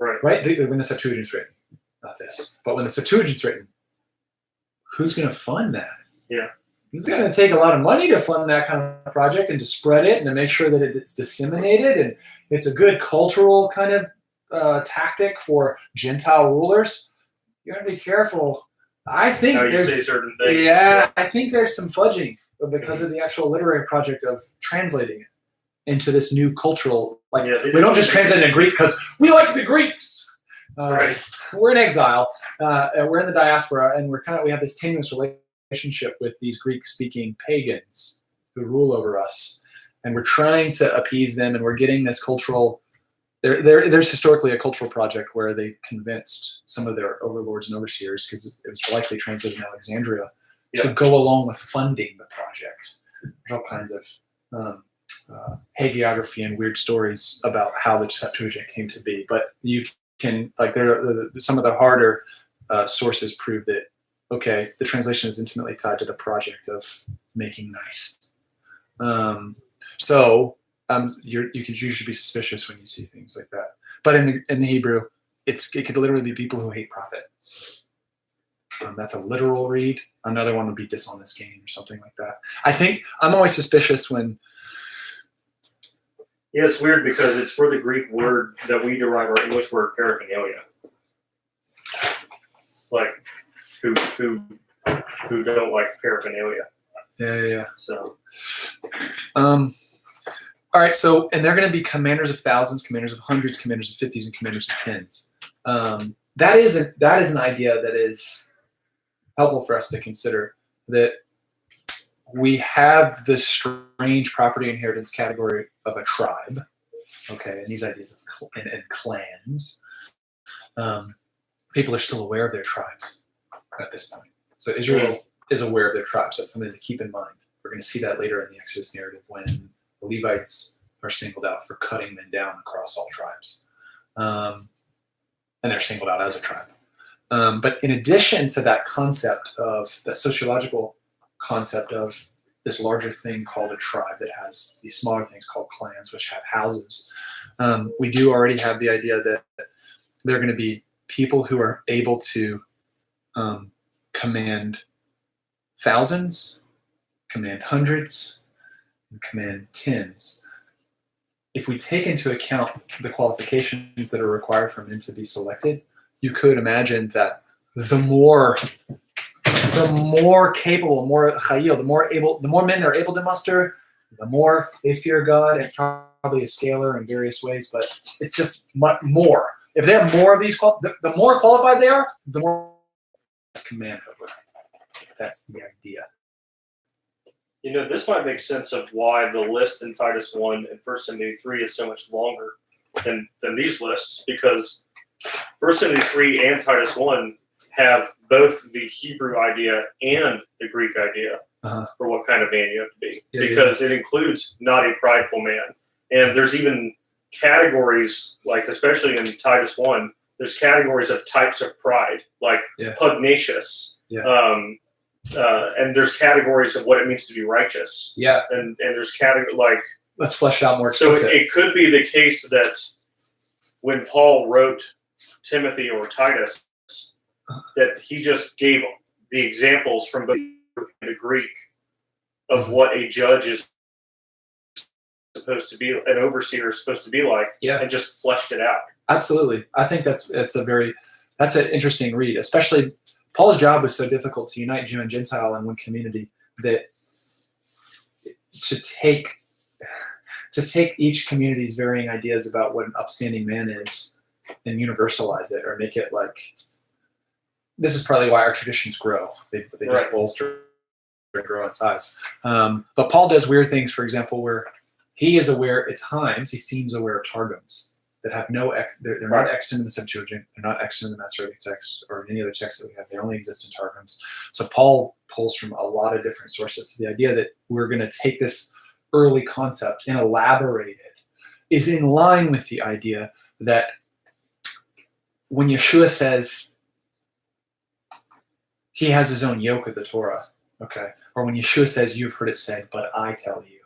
right? When the Septuagint's written, not this, but when the Septuagint's written, who's going to fund that? Yeah. It's going to take a lot of money to fund that kind of project and to spread it and to make sure that it's disseminated and it's a good cultural kind of tactic for Gentile rulers. You got to be careful. I think how you say certain things. Yeah, I think there's some fudging because of the actual literary project of translating it into this new cultural. Like we don't just translate it in Greek because we like the Greeks. Right. We're in exile. We're in the diaspora, and we have this tenuous relationship with these Greek-speaking pagans who rule over us, and we're trying to appease them, and we're getting this cultural. There's historically a cultural project where they convinced some of their overlords and overseers, because it was likely translated in Alexandria, to go along with funding the project. There's all kinds of hagiography and weird stories about how the Septuagint came to be, but you can some of the harder sources prove that the translation is intimately tied to the project of making nice. You should be suspicious when you see things like that. But in the Hebrew, it could literally be people who hate prophet. That's a literal read. Another one would be dishonest gain or something like that. I think I'm always suspicious when. Yeah, it's weird because it's for the Greek word that we derive our English word paraphernalia. Like who don't like paraphernalia. Yeah. So. All right, so, and they're going to be commanders of thousands, commanders of hundreds, commanders of 50s, and commanders of 10s. That is an idea that is helpful for us to consider, that we have this strange property inheritance category of a tribe, and these ideas of and clans. People are still aware of their tribes at this point. So Israel is aware of their tribes. That's something to keep in mind. We're going to see that later in the Exodus narrative when the Levites are singled out for cutting men down across all tribes. And they're singled out as a tribe. But in addition to that concept of the sociological concept of this larger thing called a tribe that has these smaller things called clans, which have houses, we do already have the idea that there are going to be people who are able to command thousands, command hundreds, and command tens. If we take into account the qualifications that are required for men to be selected, you could imagine that the more capable, the more men are able to muster, the more they fear God. It's probably a scalar in various ways, but it's just more. If they have more of these, the more qualified they are, the more command over. That's the idea. This might make sense of why the list in Titus 1 and 1 Timothy 3 is so much longer than these lists, because 1 Timothy 3 and Titus 1 have both the Hebrew idea and the Greek idea for what kind of man you have to be, because it includes not a prideful man. And there's even categories, like especially in Titus 1, there's categories of types of pride, like pugnacious. And there's categories of what it means to be righteous. Yeah. And there's categories like. Let's flesh out more. So it could be the case that when Paul wrote Timothy or Titus, that he just gave the examples from both the Greek of what a judge is supposed to be, an overseer is supposed to be like, and just fleshed it out. Absolutely. I think that's an interesting read, especially. Paul's job was so difficult to unite Jew and Gentile in one community that to take each community's varying ideas about what an upstanding man is and universalize it, or make it like, this is partly why our traditions grow. They just bolster and grow in size. But Paul does weird things, for example, where he is aware at times, he seems aware of targums that have they're not extant in the Septuagint, they're not extant in the Masoretic text or any other text that we have. They only exist in targums. So Paul pulls from a lot of different sources. So the idea that we're going to take this early concept and elaborate it is in line with the idea that when Yeshua says he has his own yoke of the Torah, or when Yeshua says you've heard it said, but I tell you,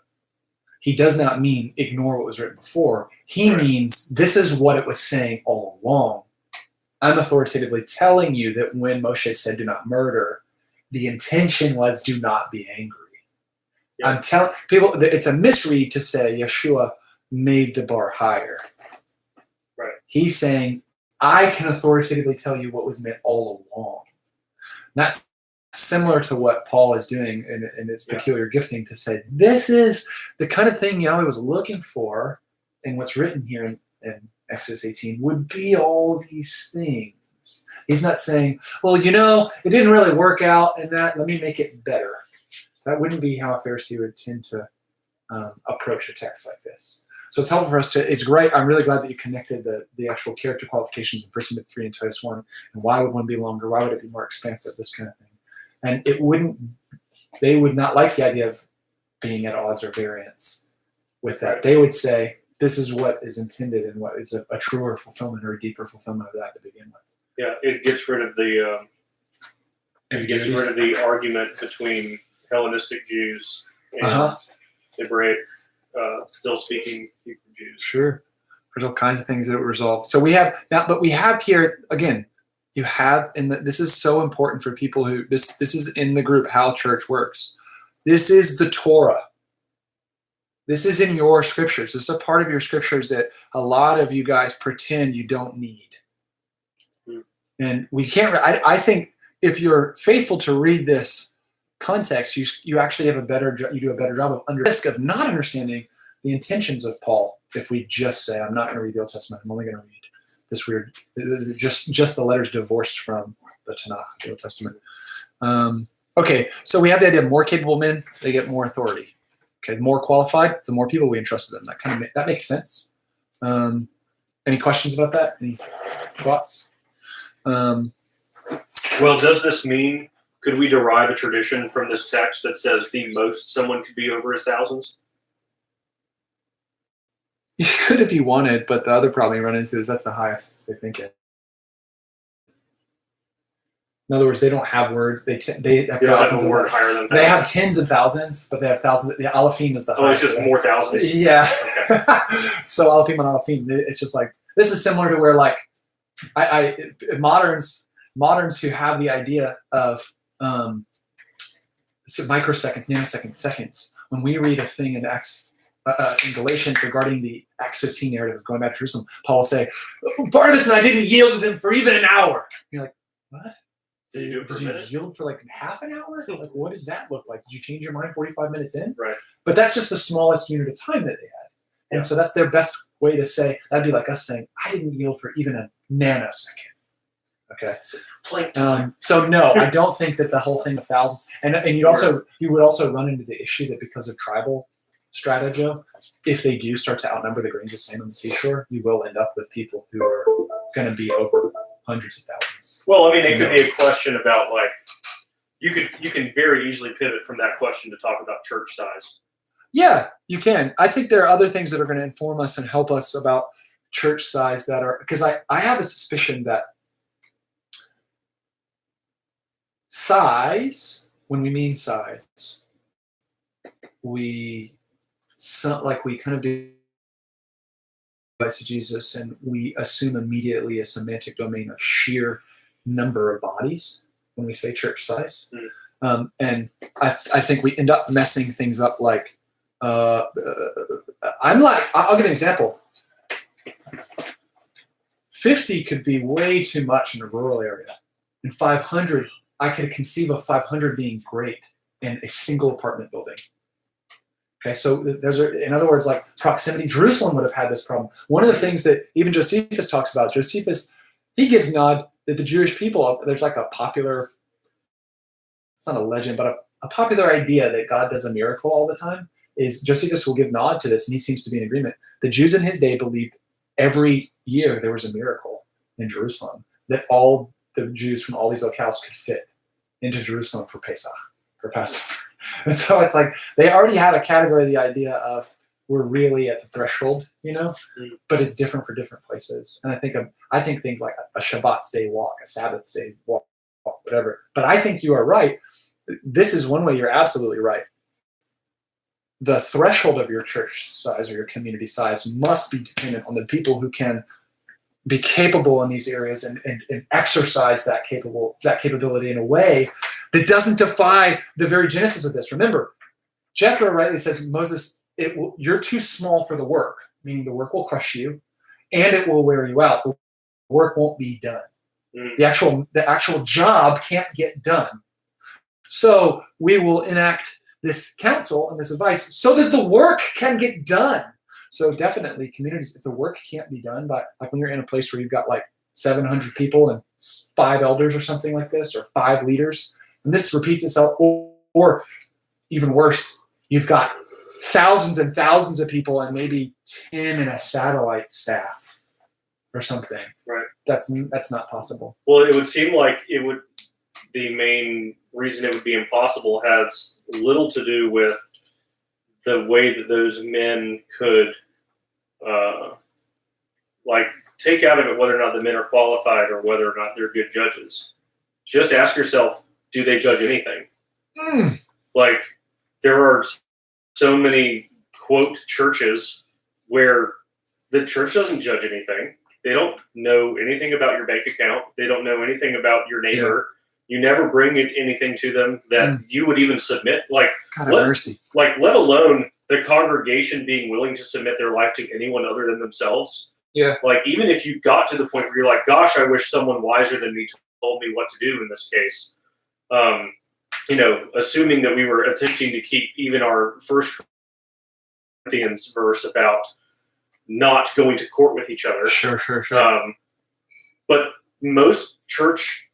he does not mean ignore what was written before. He means this is what it was saying all along. I'm authoritatively telling you that when Moshe said do not murder, the intention was do not be angry. Yeah. I'm telling people that it's a misread to say Yeshua made the bar higher. Right. He's saying, I can authoritatively tell you what was meant all along. That's similar to what Paul is doing in his peculiar gifting to say, this is the kind of thing Yahweh was looking for, and what's written here in Exodus 18 would be all these things. He's not saying, well, it didn't really work out in that, let me make it better. That wouldn't be how a Pharisee would tend to approach a text like this. So it's helpful for us it's great. I'm really glad that you connected the actual character qualifications in 1 Timothy 3 and Titus 1. And why would one be longer? Why would it be more expansive? This kind of thing. And they would not like the idea of being at odds or variance with that. They would say, this is what is intended and what is a truer fulfillment or a deeper fulfillment of that to begin with. Yeah, it gets rid of the argument between Hellenistic Jews and Hebraic, still speaking Hebrew Jews. Sure, there's all kinds of things that it would resolve. So we have now, but we have here again. You have, and this is so important for people who this is in the group how church works. This is the Torah. This is in your scriptures. This is a part of your scriptures that a lot of you guys pretend you don't need. And we can't. I think if you're faithful to read this context, you actually have you do a better job of risk of not understanding the intentions of Paul. If we just say, I'm not going to read the Old Testament, I'm only going to read this weird, just the letters divorced from the Tanakh, the Old Testament. Okay, so we have the idea of more capable men, they get more authority. Okay, more qualified, the more people we entrust with them. That makes sense. Any questions about that? Any thoughts? Well, does this mean, could we derive a tradition from this text that says the most someone could be over is thousands? You could if you wanted, but the other problem you run into is that's the highest they think it. In other words, they don't have words. They have thousands. Have a word higher than they have tens of thousands, but they have thousands. The Alafim is the highest. It's just more thousands. Yeah. Okay. So Alafim and Alafim, it's just like, this is similar to where like moderns who have the idea of microseconds, nanoseconds, seconds. When we read a thing in in Galatians regarding the Acts 15 narrative of going back to Jerusalem, Paul will say, Barnabas and I didn't yield to them for even an hour. You're like, what? Did you do it for a minute? Yield for like half an hour? Like, what does that look like? Did you change your mind 45 minutes in? Right. But that's just the smallest unit of time that they had. And so that's their best way to say, that'd be like us saying, I didn't yield for even a nanosecond. Okay. So no, I don't think that the whole thing of thousands, and you would also run into the issue that because of tribal stratagem, if they do start to outnumber the grains the same on the seashore, you will end up with people who are going to be over hundreds of thousands. Well, I mean, it could be a question about like you can very easily pivot from that question to talk about church size. Yeah, you can. I think there are other things that are going to inform us and help us about church size that are, because I have a suspicion that size, when we mean size, we kind of do Jesus, and we assume immediately a semantic domain of sheer number of bodies when we say church size. And I think we end up messing things up like, I'll give an example. 50 could be way too much in a rural area. And 500, I could conceive of 500 being great in a single apartment building. Okay, so in other words, like proximity. Jerusalem would have had this problem. One of the things that even Josephus talks about, he gives nod that the Jewish people, there's like a popular, it's not a legend, but a popular idea that God does a miracle all the time, is Josephus will give nod to this, and he seems to be in agreement. The Jews in his day believed every year there was a miracle in Jerusalem, that all the Jews from all these locales could fit into Jerusalem for Pesach, for Passover. And so it's like they already had a category of the idea of we're really at the threshold, but it's different for different places. And I think things like a Shabbat's day walk, a Sabbath's day walk, whatever. But I think you are right. This is one way you're absolutely right. The threshold of your church size or your community size must be dependent on the people who can be capable in these areas and exercise that capability in a way that doesn't defy the very genesis of this. Remember, Jethro rightly says, Moses, you're too small for the work, meaning the work will crush you and it will wear you out. The work won't be done. The actual job can't get done. So we will enact this counsel and this advice so that the work can get done. So definitely communities, if the work can't be done, by like when you're in a place where you've got like 700 people and 5 elders or something like this, or 5 leaders, and this repeats itself, or even worse, you've got thousands and thousands of people and maybe 10 in a satellite staff or something. Right. That's not possible. Well, it would seem like the main reason it would be impossible has little to do with the way that those men could take out of it whether or not the men are qualified or whether or not they're good judges. Just ask yourself, do they judge anything? Like, there are so many, quote, churches where the church doesn't judge anything. They don't know anything about your bank account. They don't know anything about your neighbor. Yeah. You never bring anything to them that you would even submit. Like, God have mercy. Like, let alone the congregation being willing to submit their life to anyone other than themselves. Yeah. Like, even if you got to the point where you're like, gosh, I wish someone wiser than me told me what to do in this case. Assuming that we were attempting to keep even our First Corinthians verse about not going to court with each other. Sure. But most church,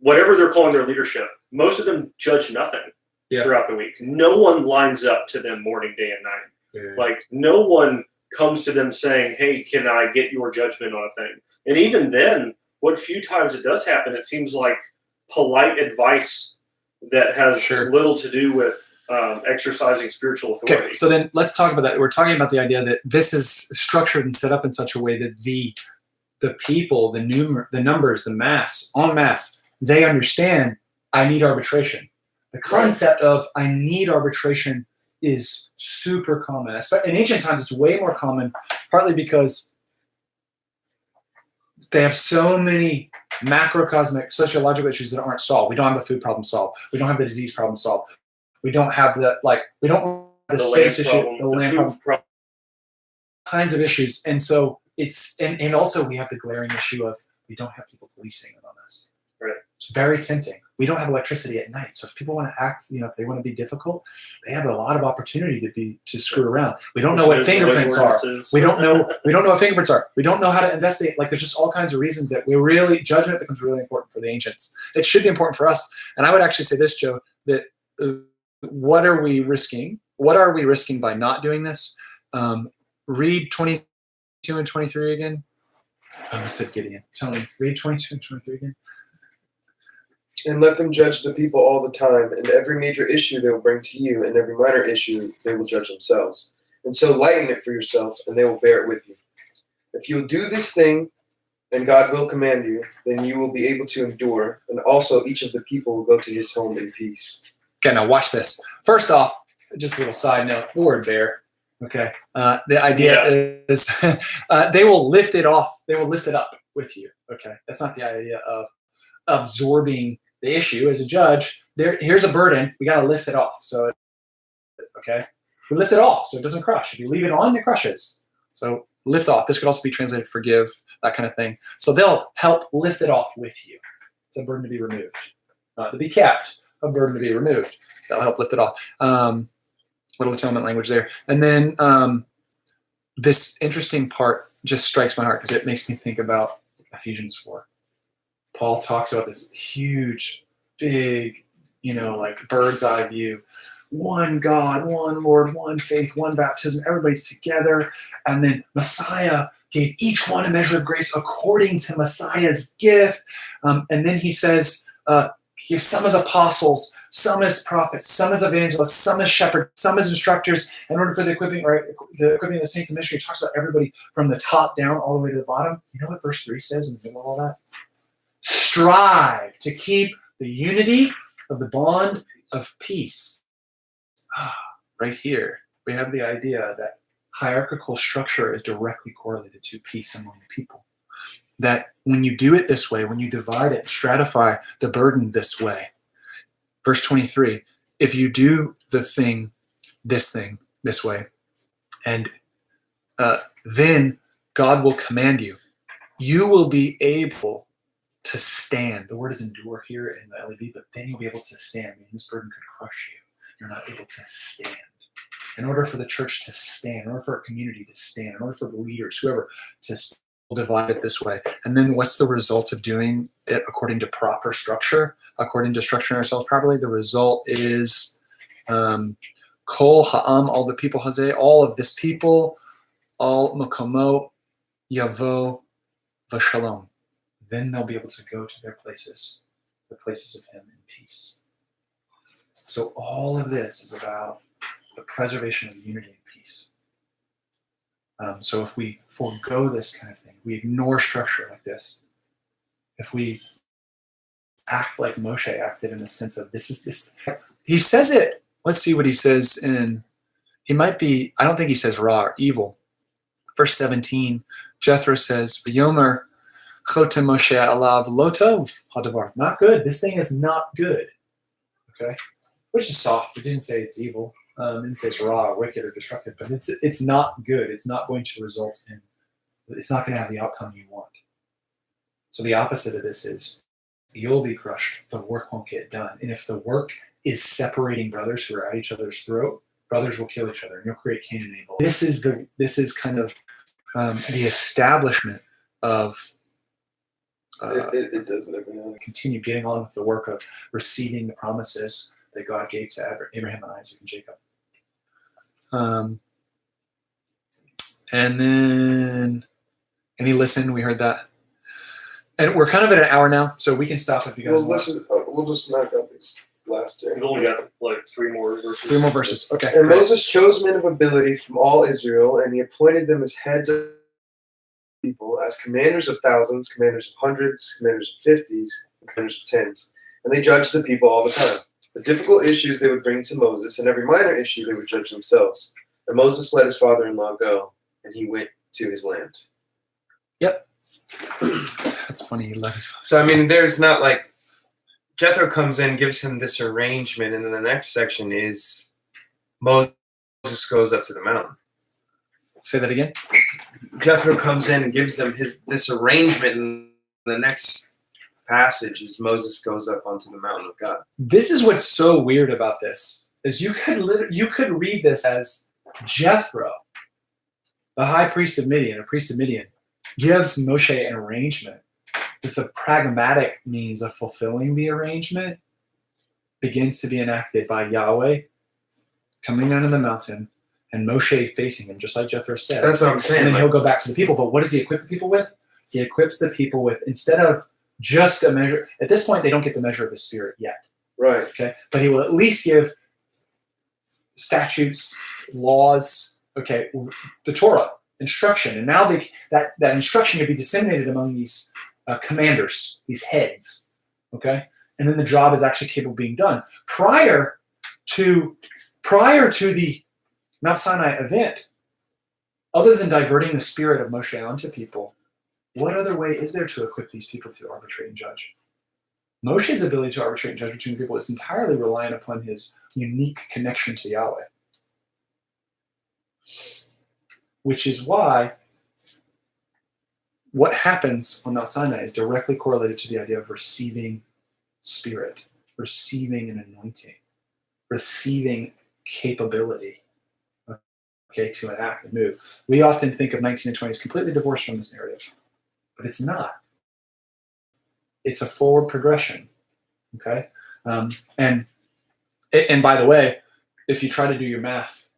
whatever they're calling their leadership, most of them judge nothing throughout the week. No one lines up to them morning, day, and night. Yeah. Like, no one comes to them saying, hey, can I get your judgment on a thing? And even then, what few times it does happen, it seems like polite advice that has little to do with exercising spiritual authority. Okay, so then let's talk about that. We're talking about the idea that this is structured and set up in such a way that the people, the numbers, the mass, en masse, they understand I need arbitration. The concept of I need arbitration is super common. In ancient times, it's way more common, partly because they have so many macrocosmic sociological issues that aren't solved. We don't have the food problem solved. We don't have the disease problem solved. We don't have the space issue, the land problem, kinds of issues. And so and also we have the glaring issue of we don't have people policing it on us. Right. It's very tempting. We don't have electricity at night. So if people want to act, if they want to be difficult, they have a lot of opportunity to screw around. We don't know what fingerprints are. We don't know what fingerprints are. We don't know how to investigate. Like, there's just all kinds of reasons that judgment becomes really important for the ancients. It should be important for us. And I would actually say this, Joe, that what are we risking? What are we risking by not doing this? Read 22 and 23 again. I almost said Gideon. Tell me, read 22 and 23 again. And let them judge the people all the time, and every major issue they will bring to you, and every minor issue they will judge themselves. And so lighten it for yourself, and they will bear it with you. If you will do this thing, and God will command you, then you will be able to endure, and also each of the people will go to his home in peace. Okay, now watch this. First off, just a little side note, the word bear. Okay. The idea is they will lift it off. They will lift it up with you. Okay. That's not the idea of absorbing the issue as a judge. Here's a burden. We got to lift it off. So, okay. We lift it off so it doesn't crush. If you leave it on, it crushes. So lift off. This could also be translated forgive, that kind of thing. So they'll help lift it off with you. It's a burden to be removed. Not to be kept, a burden to be removed. That'll help lift it off. Little atonement language there. And then this interesting part just strikes my heart because it makes me think about Ephesians 4. Paul talks about this huge, big, like bird's eye view. One God, one Lord, one faith, one baptism. Everybody's together. And then Messiah gave each one a measure of grace according to Messiah's gift. And then he says, give some as apostles, some as prophets, some as evangelists, some as shepherds, some as instructors, in order for the equipping of the saints in ministry. He talks about everybody from the top down all the way to the bottom. You know what verse 3 says in the middle of all that? Strive to keep the unity of the bond of peace. Right here, we have the idea that hierarchical structure is directly correlated to peace among the people. That when you do it this way, when you divide it, stratify the burden this way, Verse 23, if you do this thing this way, and then God will command you, you will be able to stand. The word is endure here in the LEB, but then you'll be able to stand. I mean, this burden could crush you. You're not able to stand. In order for the church to stand, in order for a community to stand, in order for the leaders, whoever, to stand, we'll divide it this way. And then what's the result of doing it according to proper structure, according to structuring ourselves properly? The result is kol ha'am, all the people, hazeh, all of this people, all makomo, yavo, v'shalom. Then they'll be able to go to their places, the places of him in peace. So all of this is about the preservation of unity and peace. So if we forego this kind of thing, we ignore structure like this, if we act like Moshe acted in the sense of this, he says it. Let's see what he says he might be, I don't think he says raw or evil. Verse 17, Jethro says, V'yomer chote Moshe alav lo tov hadavar. Not good. This thing is not good. Okay? Which is soft. It didn't say it's evil. It didn't say it's raw or wicked or destructive, but it's not good. It's not going to result in, it's not going to have the outcome you want. So the opposite of this is you'll be crushed. The work won't get done. And if the work is separating brothers who are at each other's throat, brothers will kill each other, and you'll create Cain and Abel. This is kind of the establishment of it does live in continue getting on with the work of receiving the promises that God gave to Abraham and Isaac and Jacob. And then any listen, we heard that. And we're kind of at an hour now, so we can stop if you guys want. We'll just knock out these last two. We've only got like 3 more verses. 3 more verses. Okay. And Moses chose men of ability from all Israel, and he appointed them as heads of people, as commanders of thousands, commanders of hundreds, commanders of 50s, and commanders of tens. And they judged the people all the time. The difficult issues they would bring to Moses, and every minor issue they would judge themselves. And Moses let his father-in-law go, and he went to his land. Yep. That's funny. He let his father. So, I mean, there's not like Jethro comes in, gives him this arrangement, and then the next section is Moses goes up to the mountain. Say that again. Jethro comes in and gives them this arrangement, and the next passage is Moses goes up onto the mountain with God. This is what's so weird about this, is you could read this as Jethro, the high priest of Midian, a priest of Midian, gives Moshe an arrangement with the pragmatic means of fulfilling the arrangement begins to be enacted by Yahweh coming down to the mountain and Moshe facing him, just like Jethro said. That's what I'm saying. And then he'll go back to the people. But what does he equip the people with? He equips the people with, instead of just a measure, at this point, they don't get the measure of his spirit yet. Right. Okay. But he will at least give statutes, laws, okay, the Torah, instruction. And now that instruction can be disseminated among these commanders, these heads. Okay. And then the job is actually capable of being done. Prior to the Mount Sinai event, other than diverting the spirit of Moshe onto people, what other way is there to equip these people to arbitrate and judge? Moshe's ability to arbitrate and judge between people is entirely reliant upon his unique connection to Yahweh. Which is why what happens on Mount Sinai is directly correlated to the idea of receiving spirit, receiving an anointing, receiving capability, okay, to enact and move. We often think of 19 and 20 as completely divorced from this narrative, but it's not. It's a forward progression, okay? And by the way, if you try to do your math,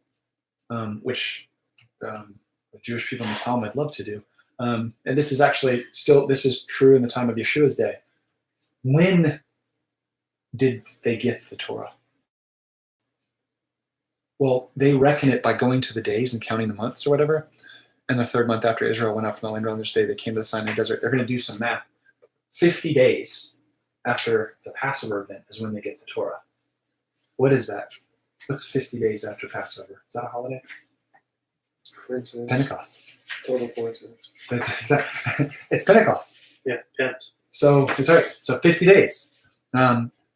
which Jewish people in the Talmud love to do, and this is actually this is true in the time of Yeshua's day. When did they get the Torah? Well, they reckon it by going to the days and counting the months or whatever. And the 3rd month after Israel went out from the land around their day, they came to the Sinai desert. They're going to do some math. 50 days after the Passover event is when they get the Torah. What is that? What's 50 days after Passover? Is that a holiday? Coincidence. Pentecost. Total coincidence. It's Pentecost. Yeah, Pent. So, sorry. So 50 days.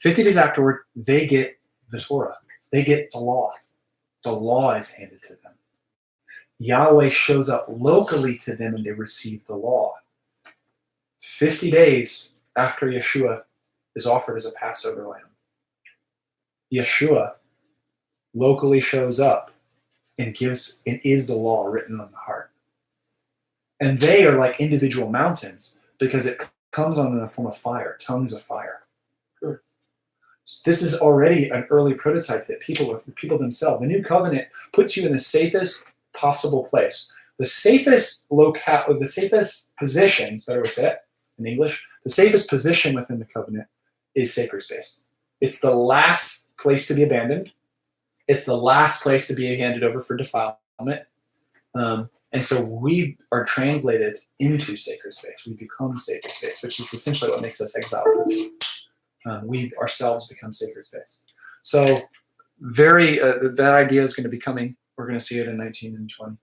50 days afterward, they get the Torah. They get the law. The law is handed to them. Yahweh shows up locally to them and they receive the law. 50 days after Yeshua is offered as a Passover lamb, Yeshua locally shows up and is the law written on the heart. And they are like individual mountains because it comes on in the form of fire, tongues of fire. Sure. So this is already an early prototype that people themselves, the new covenant puts you in the safest possible place. The safest locale, the safest positions that are set in English, the safest position within the covenant is sacred space. It's the last place to be abandoned. It's the last place to be handed over for defilement. And so we are translated into sacred space. We become sacred space, which is essentially what makes us exiled. We ourselves become sacred space. So that idea is going to be coming. We're going to see it in 19 and 20.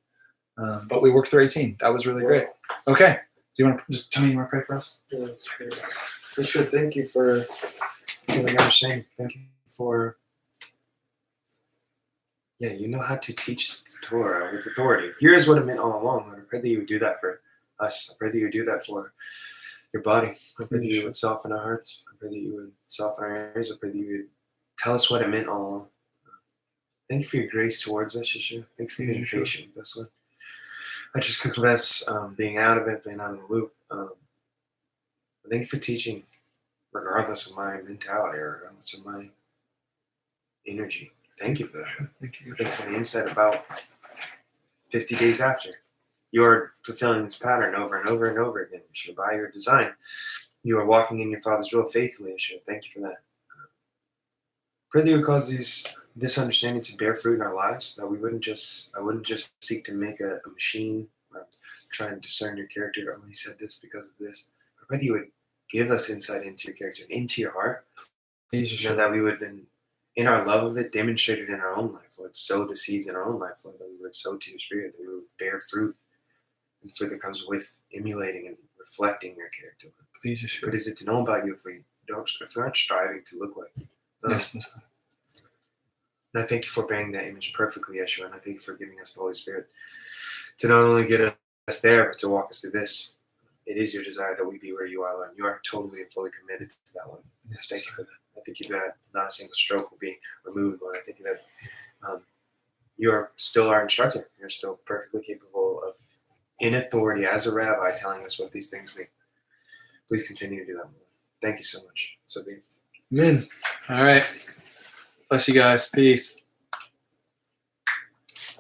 But we worked through 18. That was really great. Okay. Do you want to just tell me you want to pray for us? Yeah, for sure. Thank you for giving understanding. Thank you for, you know how to teach the Torah with authority. Here's what it meant all along. Lord, I pray that you would do that for us. I pray that you would do that for your body. I pray that you would soften our hearts. I pray that you would soften our ears. I pray that you would tell us what it meant all along. Thank you for your grace towards us, Yeshua. Thank you for being patient with us, Lord. I just confess being out of it, being out of the loop. Thank you for teaching, regardless of my mentality or regardless of my energy. Thank you for that. Thank you for the insight about 50 days after. You're fulfilling this pattern over and over and over again, Yeshua. By your design, you are walking in your Father's will faithfully, Yeshua. Thank you for that. Pray that you would cause this understanding to bear fruit in our lives, that I wouldn't just seek to make a machine or try and discern your character. Oh, he said this because of this. I pray that you would give us insight into your character, into your heart. That we would then, in our love of it, demonstrate it in our own life. Lord, sow the seeds in our own life, Lord, that we would sow to your spirit, that we would bear fruit. And fruit that comes with emulating and reflecting your character. Please, Yeshua. But is it to know about you if we aren't striving to look like you? Yes, Messiah. And I thank you for bearing that image perfectly, Yeshua. And I thank you for giving us the Holy Spirit to not only get us there, but to walk us through this. It is your desire that we be where you are, Lord. You are totally and fully committed to that, Lord. Yes, thank you for that. I thank you that not a single stroke will be removed, Lord. I thank you that you are still our instructor. You're still perfectly capable of, in authority, as a rabbi, telling us what these things mean. Please continue to do that, Lord. Thank you so much. So be it. Amen. All right. Bless you guys. Peace.